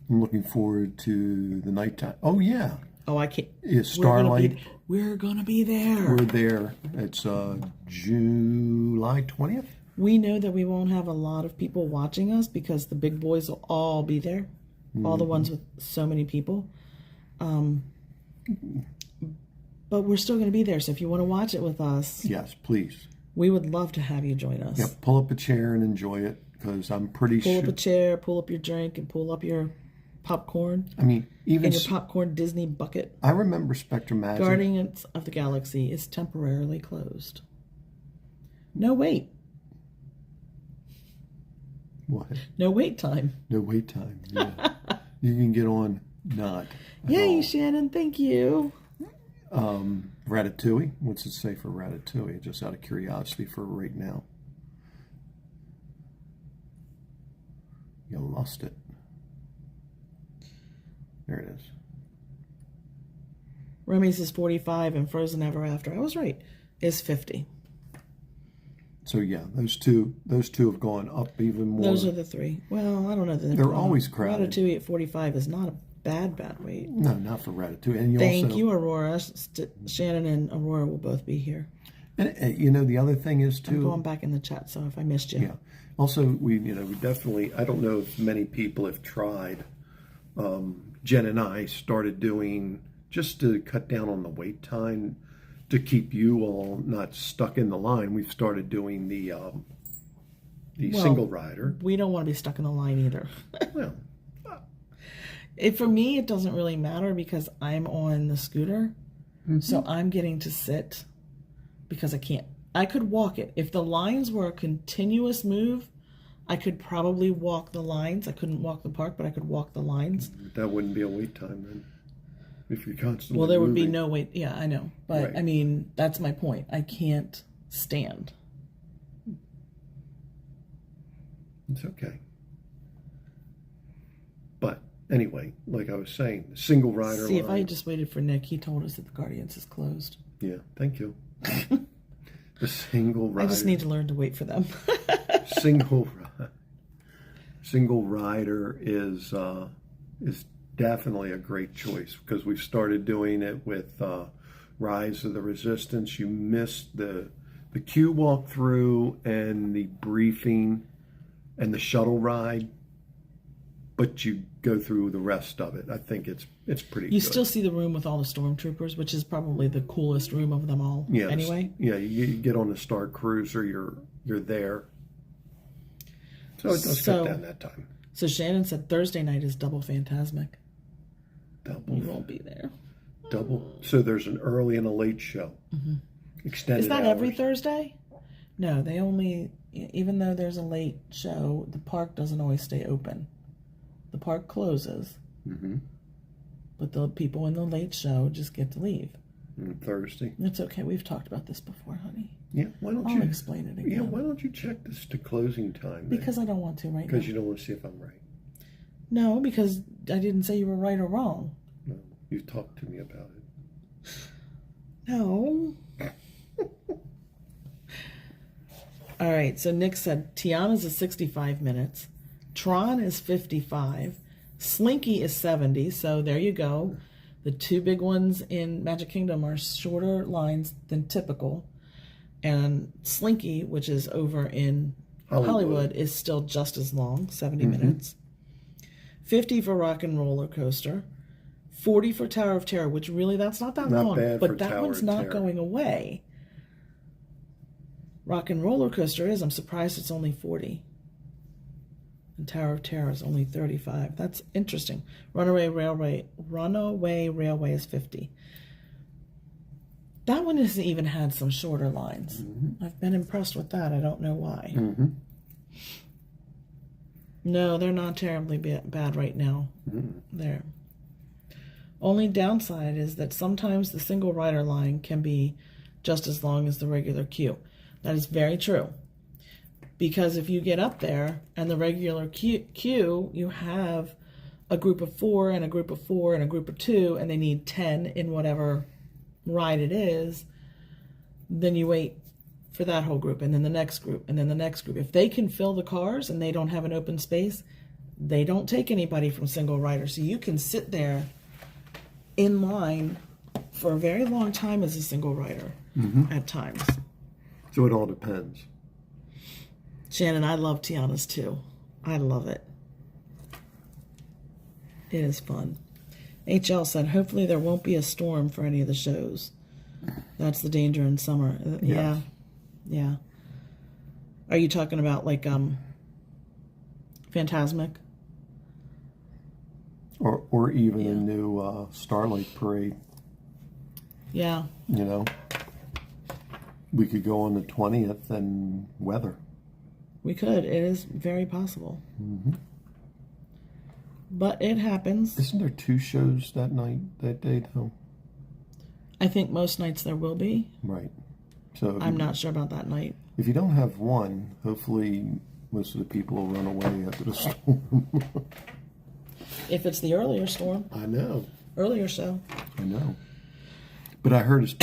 I'm looking forward to the nighttime. Oh, yeah. Oh, I can't. Is Starlight. We're going to be there. We're there. It's July 20th. We know that we won't have a lot of people watching us because the big boys will all be there. All the ones with so many people. But we're still going to be there. So if you want to watch it with us. Yes, please. We would love to have you join us. Yeah, pull up a chair and enjoy it because I'm pretty sure. Pull up a chair, pull up your drink, and pull up your popcorn. I mean, even. And your popcorn Disney bucket. I remember Spectrum Magic. Guardians of the Galaxy is temporarily closed. No wait. What? No wait time. No wait time. Yeah. You can get on not. Yay, Shannon, thank you. Ratatouille. What's it say for Ratatouille? Just out of curiosity for right now. You lost it. There it is. Remy's is 45 and Frozen Ever After, I was right, is 50. So yeah, those two have gone up even more. Those are the three. Well, I don't know. They're always crowded. Ratatouille at 45 is not a bad wait. No, not for Ratatouille. And Thank you, Aurora. Shannon and Aurora will both be here. And you know, the other thing is too. I'm going back in the chat, so if I missed you. Yeah. Also, we definitely. I don't know if many people have tried. Jen and I started doing just to cut down on the wait time. To keep you all not stuck in the line, we've started doing the single rider. We don't want to be stuck in the line either. Well, for me, it doesn't really matter because I'm on the scooter, so I'm getting to sit because I can't. I could walk it. If the lines were a continuous move, I could probably walk the lines. I couldn't walk the park, but I could walk the lines. That wouldn't be a wait time then. If you're constantly well, there would moving. be no wait. Yeah, I know. But, right. I mean, that's my point. I can't stand. It's okay. But, anyway, like I was saying, the single rider See, line. if I had just waited for Nick, he told us that the Guardians is closed. Yeah, thank you. The single rider. I just need to learn to wait for them. Single rider is definitely a great choice because we've started doing it with Rise of the Resistance. You missed the queue walkthrough and the briefing and the shuttle ride, but you go through the rest of it. I think it's pretty good. You still see the room with all the stormtroopers, which is probably the coolest room of them all. Yeah, anyway. Yeah, you get on the Star Cruiser, you're there. So it does cut down that time. So Shannon said Thursday night is double Phantasmic. Double. You won't be there. Double. So there's an early and a late show. Extended Is that hours. every Thursday? No, they only, even though there's a late show, the park doesn't always stay open. The park closes. But the people in the late show just get to leave. Thursday. It's okay. We've talked about this before, honey. Yeah, why don't I'll explain it again. Yeah, why don't you check this to closing time? Because I don't want to right now. Because you don't want to see if I'm right. No, because I didn't say you were right or wrong. No, you talked to me about it. No. All right, so Nick said Tiana's is 65 minutes. Tron is 55. Slinky is 70, so there you go. The two big ones in Magic Kingdom are shorter lines than typical. And Slinky, which is over in Hollywood is still just as long, 70 minutes. 50 for Rock and Roller Coaster. 40 for Tower of Terror, which really, that's not that long. But that one's not going away. Rock and Roller Coaster is. I'm surprised it's only 40. And Tower of Terror is only 35. That's interesting. Runaway Railway is 50. That one has even had some shorter lines. I've been impressed with that. I don't know why. No, they're not terribly bad right now. There. Only downside is that sometimes the single rider line can be just as long as the regular queue. That is very true. Because if you get up there and the regular queue, you have a group of 4 and a group of 4 and a group of 2, and they need 10 in whatever ride it is, then you wait for that whole group, and then the next group, and then the next group. If they can fill the cars and they don't have an open space, they don't take anybody from single rider. So you can sit there in line for a very long time as a single rider at times. So it all depends. Shannon, I love Tiana's too. I love it. It is fun. HL said, hopefully there won't be a storm for any of the shows. That's the danger in summer. Yes. Yeah. Are you talking about like Phantasmic? Or even a new Starlight Parade. Yeah. You know, we could go on the 20th and weather. We could. It is very possible. But it happens. Isn't there 2 shows that day, though? I think most nights there will be. Right. So I'm not sure about that night. If you don't have one, hopefully most of the people will run away after the storm. If it's the earlier storm. I know. Earlier show. I know. But I heard it's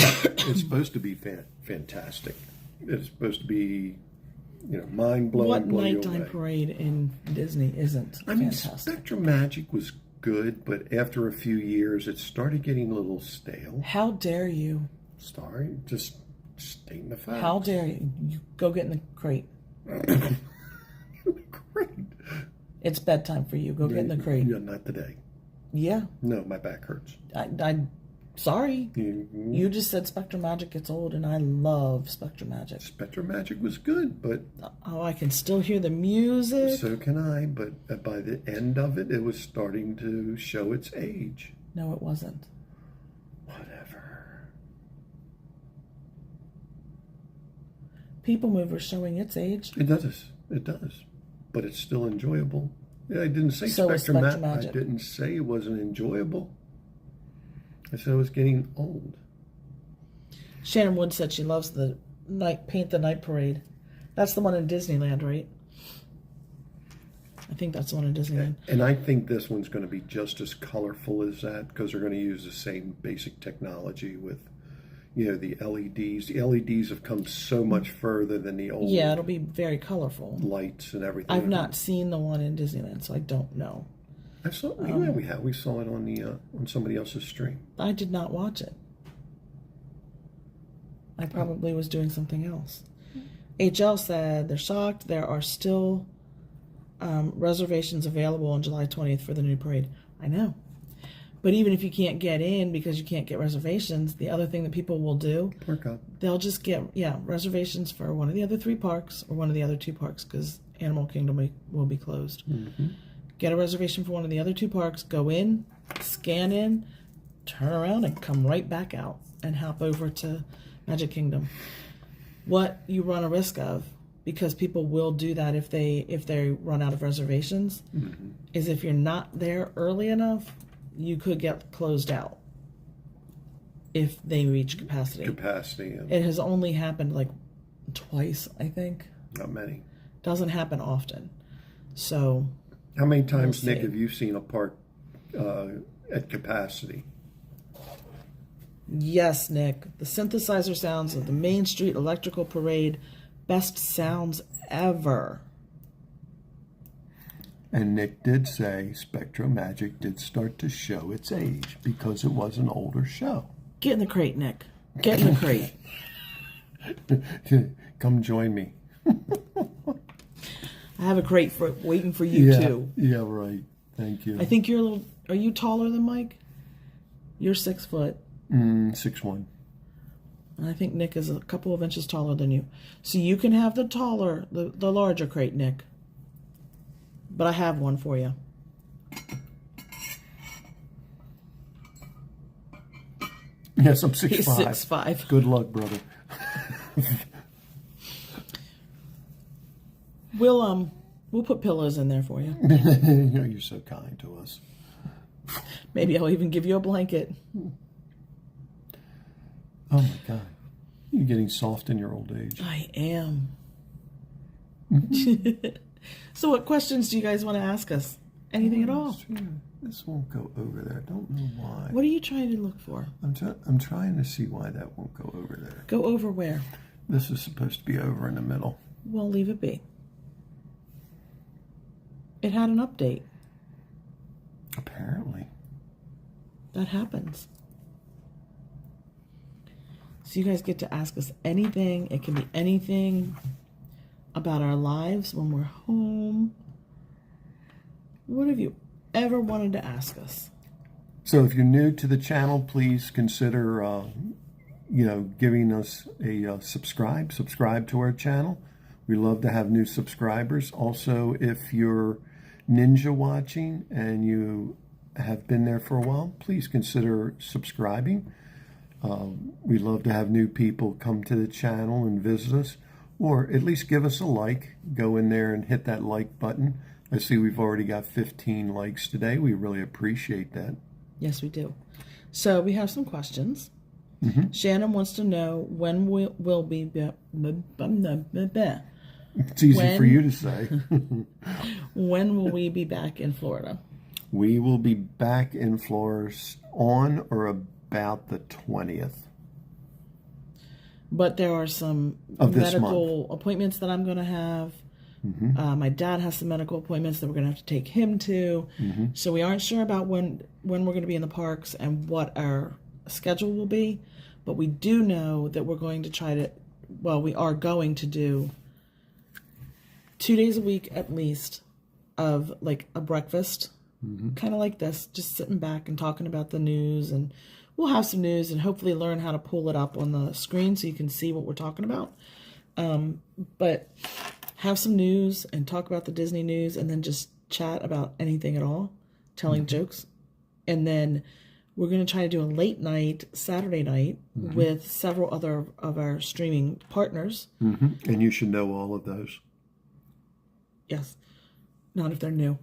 supposed to be fantastic. It's supposed to be, mind-blowing. What nighttime parade in Disney isn't fantastic? Spectrum MAJic was good, but after a few years, it started getting a little stale. How dare you? Sorry, just stating the facts. How dare you? You go get in the crate. Great. It's bedtime for you. Go get in the crate. Yeah, not today. Yeah. No, my back hurts. I'm sorry. You just said Spectrum MAJic gets old, and I love Spectrum MAJic. Spectrum MAJic was good, but... Oh, I can still hear the music. So can I, but by the end of it, it was starting to show its age. No, it wasn't. Whatever. People Mover showing its age. It does. It does. But it's still enjoyable. Yeah, I didn't say So Spectrum Spectrum MAJic. MAJic. I didn't say it wasn't enjoyable. I said it was getting old. Shannon Wood said she loves the Paint the Night Parade. That's the one in Disneyland, right? I think that's the one in Disneyland. And I think this one's going to be just as colorful as that because they're going to use the same basic technology with, the LEDs. The LEDs have come so much further than the old. Yeah, it'll be very colorful. Lights and everything. I've not seen the one in Disneyland, so I don't know. I saw. We saw it on the on somebody else's stream. I did not watch it. I probably was doing something else. HL said they're shocked. There are still reservations available on July 20th for the new parade. I know. But even if you can't get in because you can't get reservations, the other thing that people will do, Park up. they'll just get reservations for one of the other 3 parks or one of the other 2 parks because Animal Kingdom will be closed. Get a reservation for one of the other 2 parks, go in, scan in, turn around, and come right back out and hop over to Magic Kingdom. What you run a risk of, because people will do that if they run out of reservations, is if you're not there early enough, you could get closed out if they reach capacity. It has only happened like twice, I think. Not many. Doesn't happen often. So... How many times, Nick, have you seen a park at capacity? Yes, Nick. The synthesizer sounds of the Main Street Electrical Parade. Best sounds ever. And Nick did say Spectrum MAJic did start to show its age because it was an older show. Get in the crate, Nick. Get in the crate. Come join me. I have a crate waiting for you, too. Yeah, right. Thank you. I think you're a little... Are you taller than Mike? You're 6 foot. 6'1". And I think Nick is a couple of inches taller than you. So you can have the larger crate, Nick. But I have one for you. Yes, I'm 6'5". He's 6'5". Good luck, brother. We'll put pillows in there for you. You're so kind to us. Maybe I'll even give you a blanket. Oh my God. You're getting soft in your old age. I am. So what questions do you guys want to ask us? Anything at all? This won't go over there. I don't know why. What are you trying to look for? I'm trying to see why that won't go over there. Go over where? This is supposed to be over in the middle. We'll leave it be. It had an update. Apparently. That happens. So you guys get to ask us anything. It can be anything about our lives when we're home. What have you ever wanted to ask us? So if you're new to the channel, please consider, giving us a subscribe to our channel. We love to have new subscribers. Also, if you're ninja watching and you have been there for a while, please consider subscribing. We love to have new people come to the channel and visit us, or at least give us a like. Go in there and hit that like button. I see we've already got 15 likes today. We really appreciate that. Yes, we do. So we have some questions. Shannon wants to know when we'll be It's easy for you to say. When will we be back in Florida? We will be back in Florida on or about the 20th. But there are some medical appointments that I'm going to have. My dad has some medical appointments that we're going to have to take him to. So we aren't sure about when we're going to be in the parks and what our schedule will be. But we do know that we're going to we are going to do 2 days a week at least of like a breakfast, kind of like this, just sitting back and talking about the news, and we'll have some news and hopefully learn how to pull it up on the screen so you can see what we're talking about. But have some news and talk about the Disney news, and then just chat about anything at all, telling jokes. And then we're going to try to do a late night Saturday night with several other of our streaming partners. And you should know all of those. Yes. Not if they're new.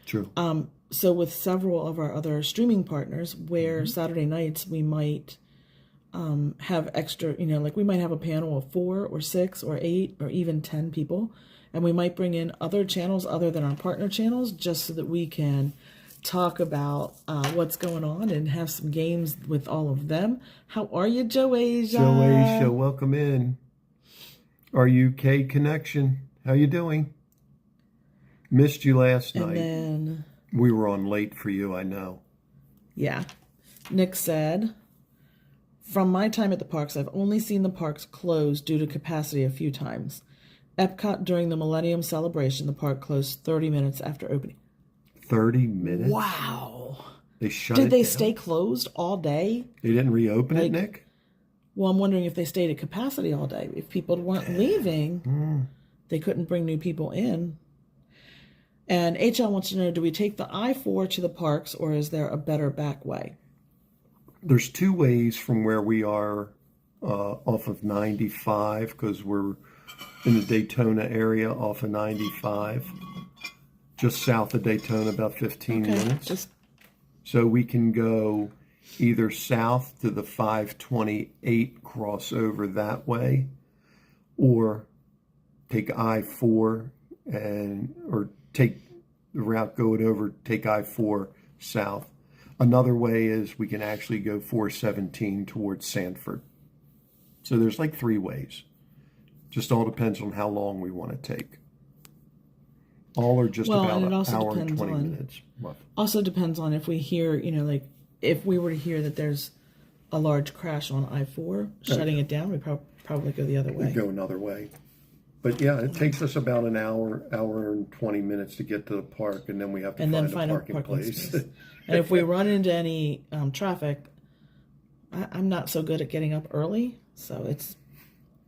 True. So with several of our other streaming partners, where Saturday nights we might have extra, like we might have a panel of 4 or 6 or 8 or even 10 people. And we might bring in other channels other than our partner channels, just so that we can talk about what's going on and have some games with all of them. How are you, Joasia? Joasia, welcome in. Our UK connection. How you doing? Missed you last night. Then we were on late for you, I know. Yeah. Nick said, from my time at the parks, I've only seen the parks close due to capacity a few times. Epcot, during the Millennium Celebration, the park closed 30 minutes after opening. 30 minutes? Wow. They shut it down? Did they stay closed all day? They didn't reopen it, Nick? Well, I'm wondering if they stayed at capacity all day. If people weren't leaving, they couldn't bring new people in. And HL wants to know, do we take the I-4 to the parks, or is there a better back way? There's 2 ways from where we are off of 95, because we're in the Daytona area off of 95. Just south of Daytona, about 15 minutes. So we can go either south to the 528 crossover that way, or take I-4 or take the route, go it over, take I-4 south. Another way is we can actually go 417 towards Sanford. So there's like 3 ways. Just all depends on how long we want to take. All are just about an hour and 20 minutes. Also depends on if we hear, like if we were to hear that there's a large crash on I-4 shutting it down, we'd probably go the other way. We'd go another way. But yeah, it takes us about an hour and 20 minutes to get to the park, and then we have to find a parking place. And if we run into any traffic, I'm not so good at getting up early, so it's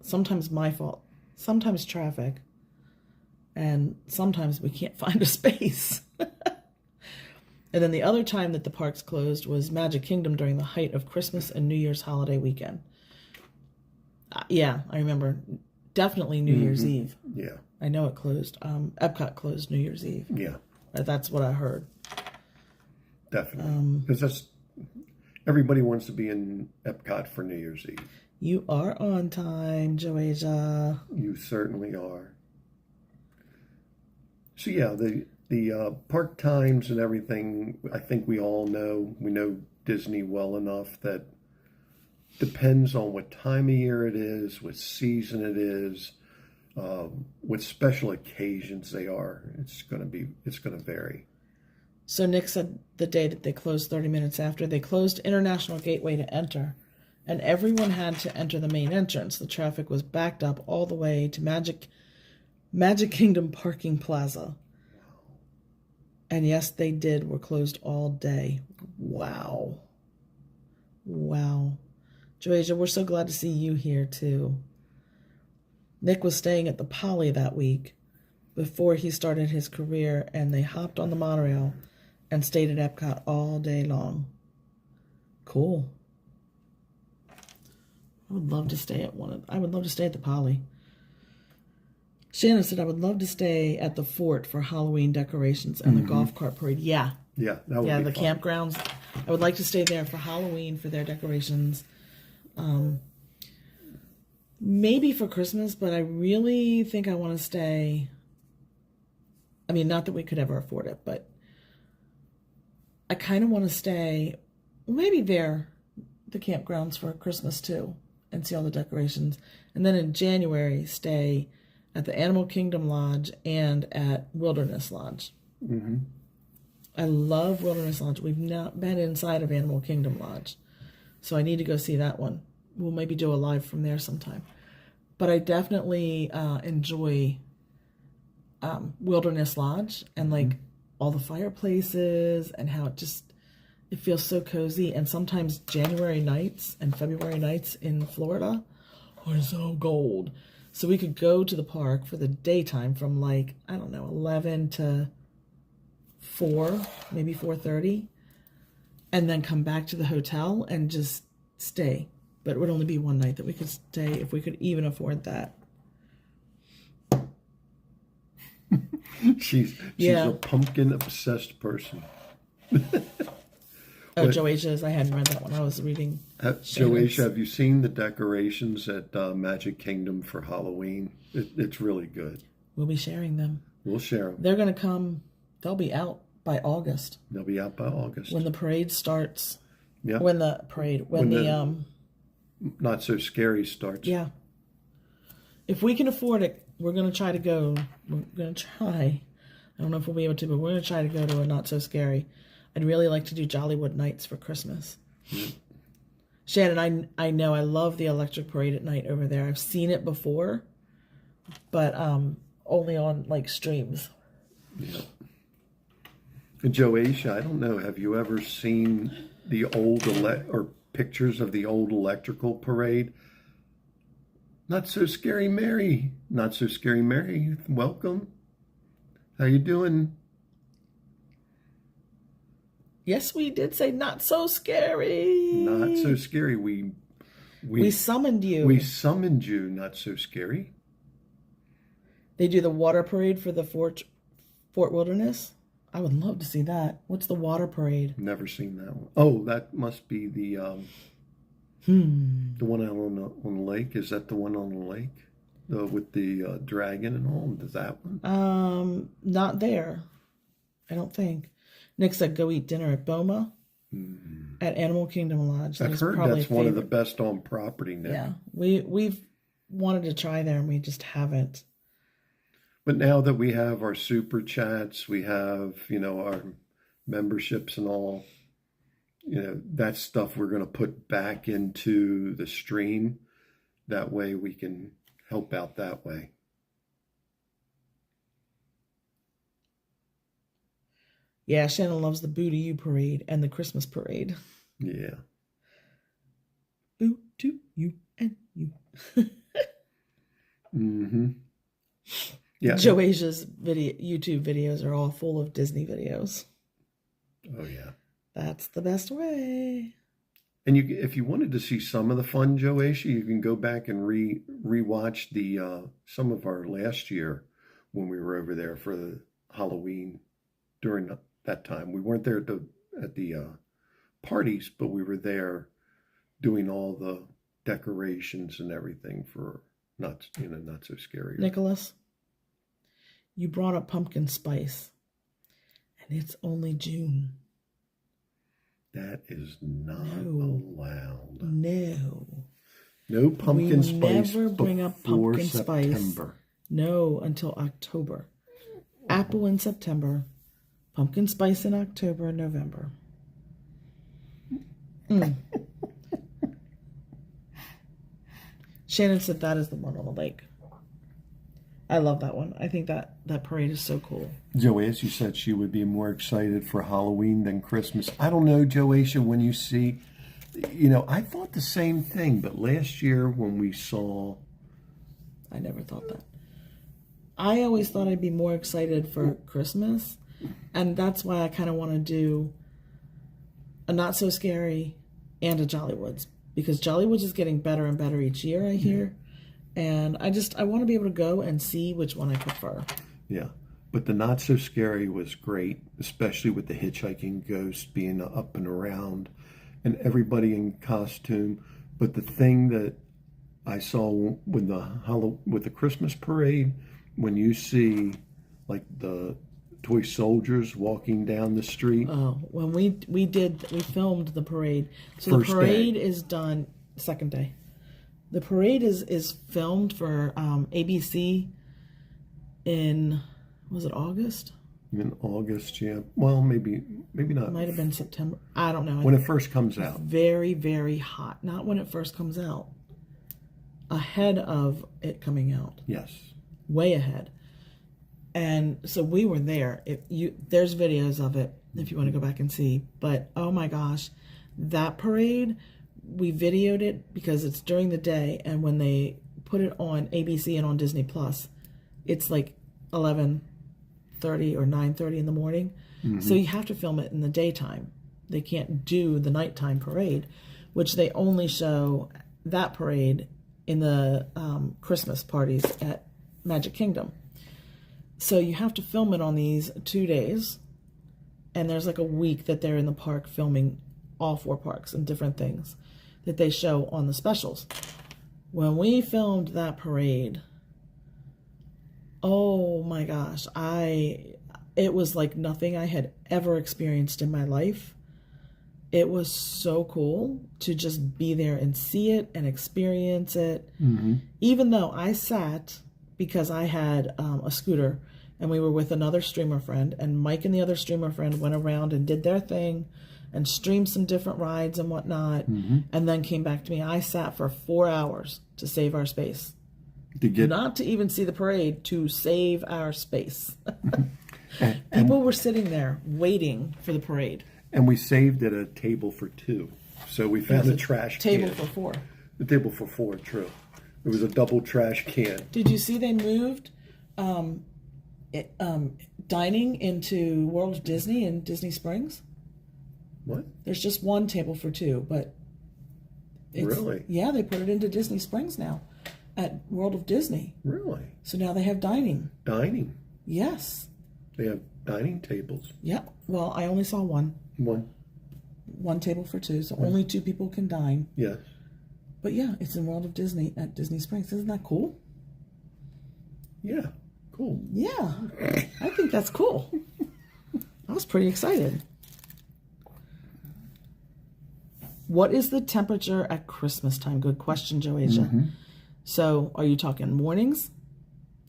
sometimes my fault. Sometimes traffic, and sometimes we can't find a space. And then the other time that the parks closed was Magic Kingdom during the height of Christmas and New Year's holiday weekend. Yeah, I remember. Definitely New Year's Eve. Yeah. I know it closed. Epcot closed New Year's Eve. Yeah. That's what I heard. Definitely. Because everybody wants to be in Epcot for New Year's Eve. You are on time, Joasia. You certainly are. So yeah, the park times and everything, I think we all know. We know Disney well enough that depends on what time of year it is, what season it is, what special occasions they are. It's going to vary. So Nick said the day that they closed 30 minutes after, they closed International Gateway to enter, and everyone had to enter the main entrance. The traffic was backed up all the way to Magic Kingdom Parking Plaza. And yes, they were closed all day. Wow. Wow. Joasia, we're so glad to see you here too. Nick was staying at the Poly that week before he started his career, and they hopped on the monorail and stayed at Epcot all day long. Cool. I would love to stay at the Poly. Shannon said, I would love to stay at the fort for Halloween decorations and the golf cart parade. Yeah. Yeah, that would be the fun. campgrounds. I would like to stay there for Halloween for their decorations. Maybe for Christmas, but I really think I want to stay. I mean, not that we could ever afford it, but I kind of want to stay maybe the campgrounds for Christmas too, and see all the decorations. And then in January, stay at the Animal Kingdom Lodge and at Wilderness Lodge. Mm-hmm. I love Wilderness Lodge. We've not been inside of Animal Kingdom Lodge, so I need to go see that one. We'll maybe do a live from there sometime. But I definitely enjoy Wilderness Lodge and like all the fireplaces and how it feels so cozy. And sometimes January nights and February nights in Florida are so cold. So we could go to the park for the daytime from 11 to 4, maybe 4:30, and then come back to the hotel and just stay. But it would only be one night that we could stay if we could even afford that. She's a pumpkin obsessed person. Joasia's, I hadn't read that one. I was reading. Joasia, have you seen the decorations at Magic Kingdom for Halloween? It's really good. We'll be sharing them. We'll share them. They're going to come. They'll be out by August. They'll be out by August. When the parade starts. Yeah. When the Not So Scary starts. Yeah. If we can afford it, we're going to try to go. We're going to try. I don't know if we'll be able to, but we're going to try to go to a Not So Scary. I'd really like to do Jollywood Nights for Christmas. Mm. Shannon, I know I love the electric parade at night over there. I've seen it before, but only on streams. Yeah. And Joasia, I don't know, have you ever seen the old or pictures of the old electrical parade? Not So Scary Mary. Not So Scary Mary. Welcome. How you doing? Yes, we did say not so scary. Not so scary. We summoned you. We summoned you, Not So Scary. They do the water parade for the Fort Wilderness. I would love to see that. What's the water parade? Never seen that one. Oh, that must be the one out on the lake. Is that the one on the lake? With the dragon and all? Is that one? Not there. I don't think. Nick said go eat dinner at Boma at Animal Kingdom Lodge. I've heard that's one of the best on property now. Yeah, we've wanted to try there and we just haven't. But now that we have our super chats, we have, our memberships and all, that stuff we're going to put back into the stream. That way we can help out that way. Yeah, Shannon loves the Boo to You parade and the Christmas parade. Yeah. Boo to you and you. Mm-hmm. Yeah. Joasia's YouTube videos are all full of Disney videos. Oh, yeah. That's the best way. And if you wanted to see some of the fun, Joasia, you can go back and rewatch some of our last year when we were over there for the Halloween during that time. We weren't there at the parties, but we were there doing all the decorations and everything for not so scary. Nicholas, you brought up pumpkin spice, and it's only June. That is not allowed. No pumpkin spice never bring up before pumpkin September. Spice. No, until October. Apple in September, pumpkin spice in October and November. Shannon said that is the one on the lake. I love that one. I think that parade is so cool. Joasia said she would be more excited for Halloween than Christmas. I don't know, Joasia, when you see, I thought the same thing, but last year when we saw... I never thought that. I always thought I'd be more excited for Christmas, and that's why I kind of want to do a Not So Scary and a Jollywoods, because Jollywoods is getting better and better each year, I hear. And I want to be able to go and see which one I prefer. Yeah, but the Not So Scary was great, especially with the hitchhiking ghost being up and around and everybody in costume. But the thing that I saw with the Christmas parade, when you see like the toy soldiers walking down the street. Oh, when we filmed the parade. So First the parade day. is done second day. The parade is filmed for ABC in, was it August? In August, yeah. Well, maybe not. It might have been September. I don't know. When it first comes out. Very, very hot. Not when it first comes out. Ahead of it coming out. Yes. Way ahead. And so we were there. There's videos of it if you want to go back and see. But oh my gosh, that parade, we videoed it because it's during the day, and when they put it on ABC and on Disney Plus, it's like 11:30 or 9:30 in the morning. Mm-hmm. So you have to film it in the daytime. They can't do the nighttime parade, which they only show that parade in the Christmas parties at Magic Kingdom. So you have to film it on these 2 days, and there's like a week that they're in the park filming all 4 parks and different things that they show on the specials. When we filmed that parade, oh my gosh, it was like nothing I had ever experienced in my life. It was so cool to just be there and see it and experience it. Mm-hmm. Even though I sat, because I had a scooter and we were with another streamer friend, and Mike and the other streamer friend went around and did their thing and streamed some different rides and whatnot, and then came back to me. I sat for 4 hours to save our space. Not to even see the parade, to save our space. People were sitting there waiting for the parade. And we saved at a table for 2. So we found a trash can. Table for 4. The table for 4, true. It was a double trash can. Did you see they moved dining into World of Disney in Disney Springs? What? There's just one table for 2, but really? Yeah, they put it into Disney Springs now at World of Disney. Really? So now they have dining. Dining? Yes. They have dining tables? Yeah. Well, I only saw one. One table for 2, so only 2 people can dine. Yes. But yeah, it's in World of Disney at Disney Springs. Isn't that cool? Yeah, cool. Yeah, I think that's cool. I was pretty excited. What is the temperature at Christmas time? Good question, Joasia. Mm-hmm. So are you talking mornings,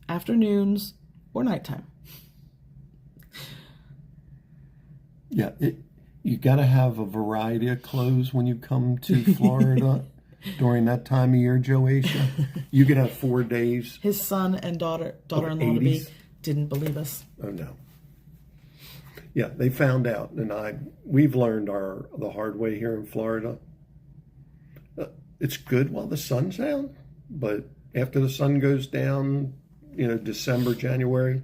afternoons, or nighttime? Yeah, you got to have a variety of clothes when you come to Florida during that time of year, Joasia. You could have 4 days. His son and daughter-in-law to be didn't believe us. Oh no. Yeah, they found out, and we've learned the hard way here in Florida. It's good while the sun's out, but after the sun goes down, December, January.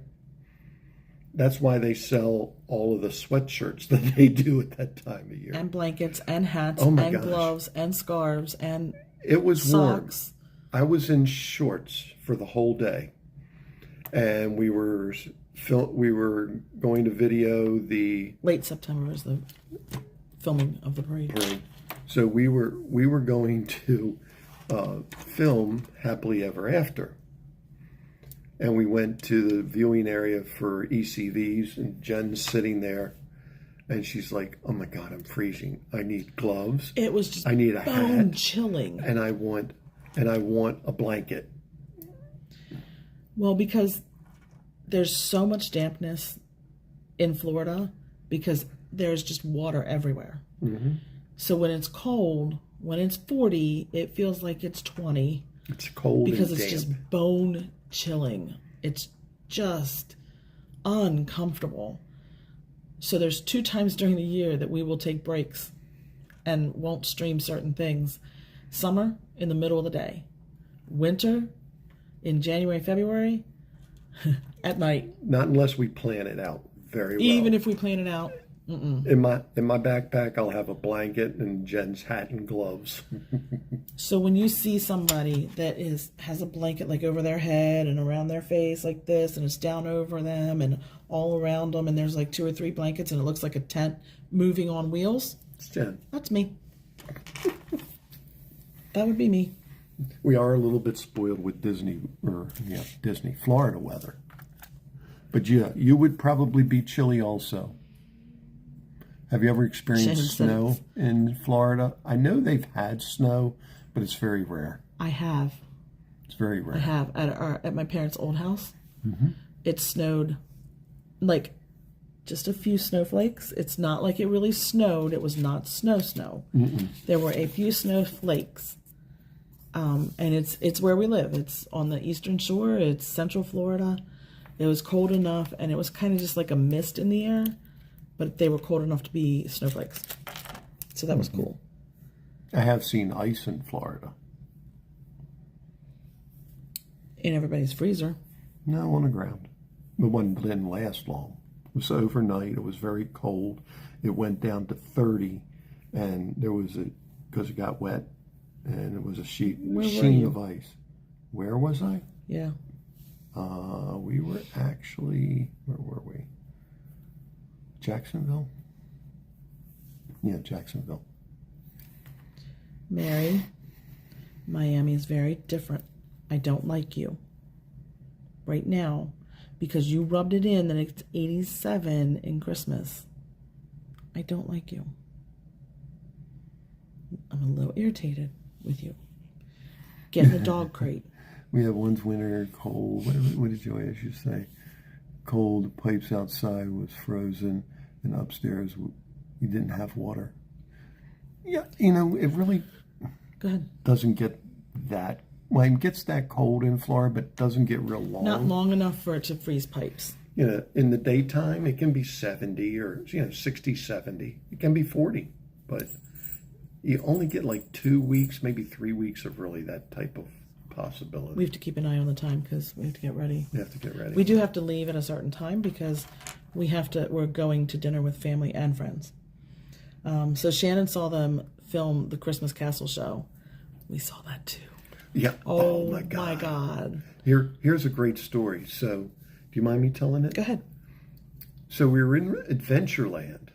That's why they sell all of the sweatshirts that they do at that time of year. And blankets and hats Oh my and gosh. gloves and scarves and It was socks. warm. I was in shorts for the whole day. And we were going to video the Late September is the filming of the parade. parade. So we were going to film Happily Ever After. And we went to the viewing area for ECVs, and Jen's sitting there, and she's like, "Oh my God, I'm freezing. I need gloves. It was just I need a bone hat, chilling. and I want a blanket." Well, because there's so much dampness in Florida because there's just water everywhere. Mm-hmm. So when it's cold, when it's 40, it feels like it's 20 It's cold because and it's damp. just bone chilling. It's just uncomfortable. So there's 2 times during the year that we will take breaks and won't stream certain things. Summer, in the middle of the day. Winter, in January, February, at night. Not unless we plan it out very well. Even if we plan it out. Mm-mm. In my backpack, I'll have a blanket and Jen's hat and gloves. So when you see somebody that has a blanket like over their head and around their face like this, and it's down over them and all around them, and there's like 2 or 3 blankets, and it looks like a tent moving on wheels, It's Jen. that's me. That would be me. We are a little bit spoiled with Florida weather. But yeah, you would probably be chilly also. Have you ever experienced snow in Florida? I know they've had snow, but it's very rare. I have. It's very rare. I have at my parents' old house. Mm-hmm. It snowed, like just a few snowflakes. It's not like it really snowed. It was not snow. Mm-mm. There were a few snowflakes, and it's where we live. It's on the eastern shore. It's Central Florida. It was cold enough, and it was kind of just like a mist in the air, but they were cold enough to be snowflakes. So that was cool. I have seen ice in Florida. In everybody's freezer. No, on the ground. The one didn't last long. It was overnight. It was very cold. It went down to 30, and there was because it got wet, and it was a sheen of ice. Where was I? Yeah. We were actually, where were we? Jacksonville? Yeah, Jacksonville. Mary, Miami is very different. I don't like you right now because you rubbed it in that it's 87 in Christmas. I don't like you. I'm a little irritated with you. Get in the dog crate. We had one's winter cold. What did Joyce used to say? Cold, the pipes outside was frozen, and upstairs we didn't have water. Yeah, it really Go ahead. doesn't get that. Well, it gets that cold in Florida, but it doesn't get real long. Not long enough for it to freeze pipes. In the daytime, it can be 70 or 60, 70. It can be 40, but you only get like 2 weeks, maybe 3 weeks of really that type of possibility. We have to keep an eye on the time because we have to get ready. You have to get ready. We do have to leave at a certain time because we're going to dinner with family and friends. So Shannon saw them film the Christmas Castle show. We saw that too. Yeah. Oh my God. My God. Here's a great story. So, do you mind me telling it? Go ahead. So we were in Adventureland,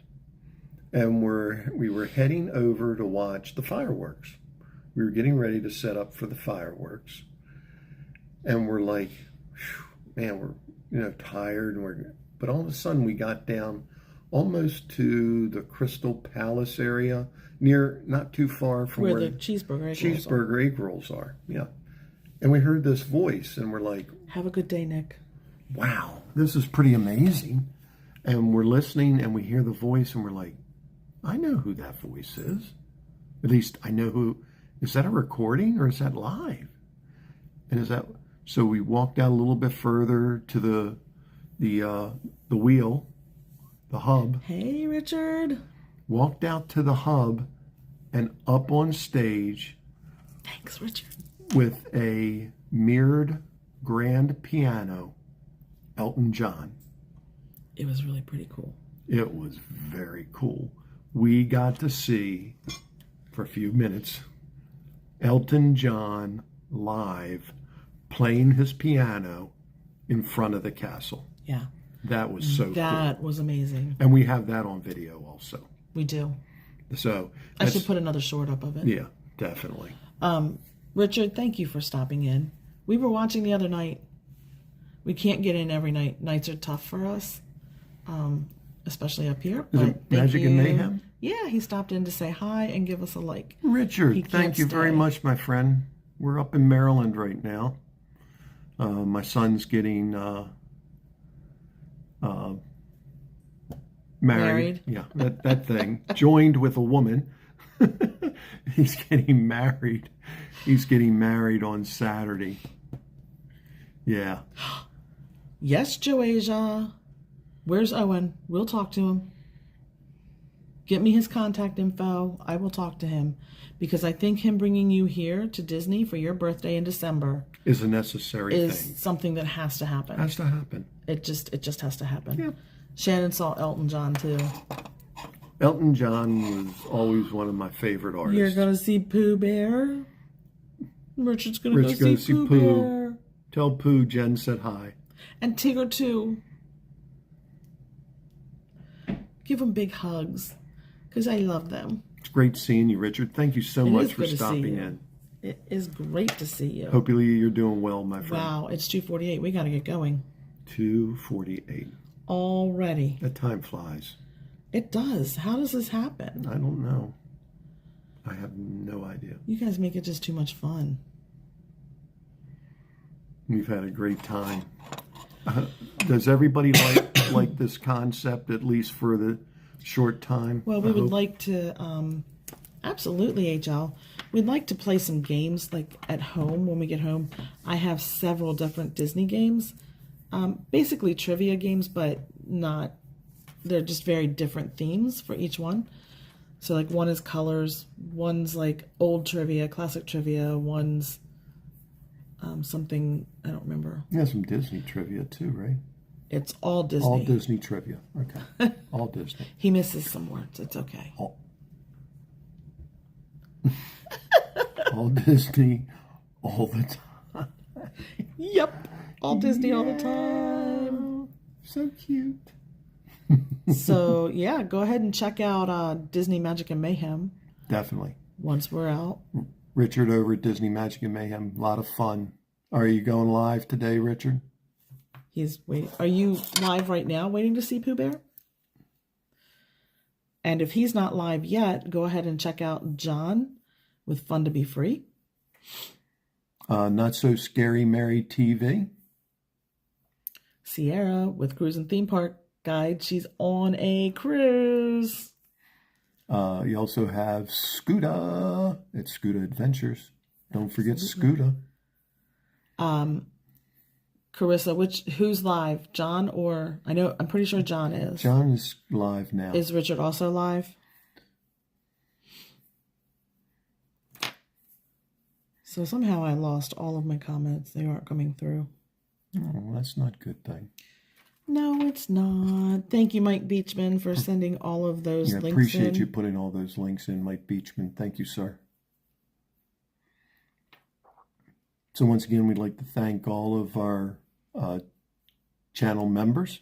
and we were heading over to watch the fireworks. We were getting ready to set up for the fireworks, and we're like, man, we're tired, but all of a sudden we got down almost to the Crystal Palace area, not too far from where the cheeseburger egg rolls are. Yeah, and we heard this voice, and we're like, have a good day, Nick. Wow, this is pretty amazing. And we're listening, and we hear the voice, and we're like, I know who that voice is. At least I know who. Is that a recording or is that live? And so we walked out a little bit further to the wheel, the hub. Hey, Richard. Walked out to the hub and up on stage. Thanks, Richard. With a mirrored grand piano, Elton John. It was really pretty cool. It was very cool. We got to see, for a few minutes, Elton John live playing his piano in front of the castle. Yeah. That was so cool. That was amazing. And we have that on video also. We do. So I should put another short up of it. Yeah, definitely. Richard, thank you for stopping in. We were watching the other night. We can't get in every night. Nights are tough for us, especially up here. Is it MAJic and Mayhem? Yeah, he stopped in to say hi and give us a like. Richard, thank you very much, my friend. We're up in Maryland right now. My son's getting married. Yeah, that thing. Joined with a woman. He's getting married. He's getting married on Saturday. Yeah. Yes, Joasia. Where's Owen? We'll talk to him. Get me his contact info. I will talk to him. Because I think him bringing you here to Disney for your birthday in December is a necessary thing. Is something that has to happen. Has to happen. It just has to happen. Yep. Shannon saw Elton John too. Elton John was always one of my favorite artists. You're gonna see Pooh Bear. Richard's gonna go see Pooh Bear. Tell Pooh Jen said hi. And Tigger too. Give them big hugs, because I love them. It's great seeing you, Richard. Thank you so much for stopping in. It is great to see you. Hopefully you're doing well, my friend. Wow, it's 2:48. We got to get going. 2:48. Already. That time flies. It does. How does this happen? I don't know. I have no idea. You guys make it just too much fun. We've had a great time. Does everybody like this concept, at least for the short time? Well, we would like to, absolutely, HL. We'd like to play some games like at home when we get home. I have several different Disney games, basically trivia games, but not, they're just very different themes for each one. So like one is colors, one's like old trivia, classic trivia, one's something, I don't remember. You have some Disney trivia too, right? It's all Disney. All Disney trivia. Okay. All Disney. He misses some words. It's okay. All Disney all the time. Yep. All Disney all the time. So cute. So, yeah, go ahead and check out Disney MAJic and Mayhem. Definitely. Once we're out. Richard over at Disney MAJic and Mayhem. A lot of fun. Are you going live today, Richard? He's waiting. Are you live right now waiting to see Pooh Bear? And if he's not live yet, go ahead and check out John with Fun to Be Free. Not So Scary Mary TV. Sierra with Cruise and Theme Park Guide. She's on a cruise. You also have Skootah at Skootah Adventures. Don't forget Skootah. Carissa, who's live? John or I'm pretty sure John is. John is live now. Is Richard also live? So somehow I lost all of my comments. They aren't coming through. Oh, that's not a good thing. No, it's not. Thank you, Mike Beachman, for sending all of those links in. I appreciate you putting all those links in, Mike Beachman. Thank you, sir. So once again, we'd like to thank all of our channel members.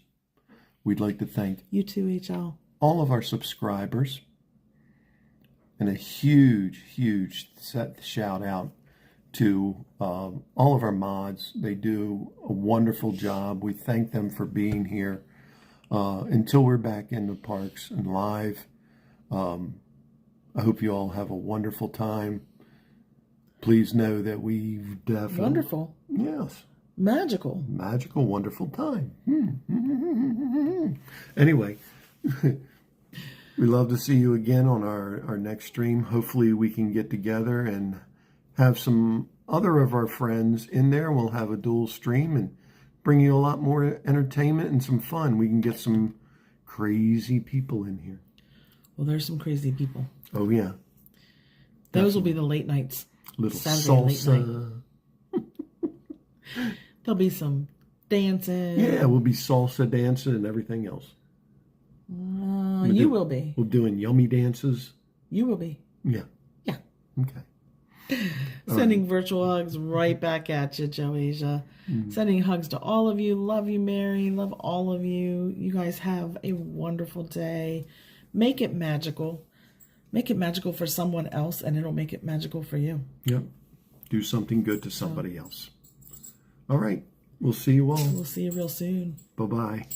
We'd like to thank you too, HL. All of our subscribers. And a huge, huge shout out to all of our mods. They do a wonderful job. We thank them for being here until we're back in the parks and live. I hope you all have a wonderful time. Please know that we've definitely... Wonderful. Yes. Magical. Magical, wonderful time. Anyway, we love to see you again on our next stream. Hopefully we can get together and have some other of our friends in there. We'll have a dual stream and bring you a lot more entertainment and some fun. We can get some crazy people in here. Well, there's some crazy people. Oh, yeah. Those will be the late nights. Little Saturday salsa. Late night. There'll be some dancing. Yeah, we'll be salsa dancing and everything else. You will be. We're doing yummy dances. You will be. Yeah. Yeah. Okay. Sending virtual hugs right back at you, Joasia. Sending hugs to all of you. Love you, Mary. Love all of you. You guys have a wonderful day. Make it magical. Make it magical for someone else, and it'll make it magical for you. Yep. Do something good to somebody else. All right. We'll see you all. We'll see you real soon. Bye-bye.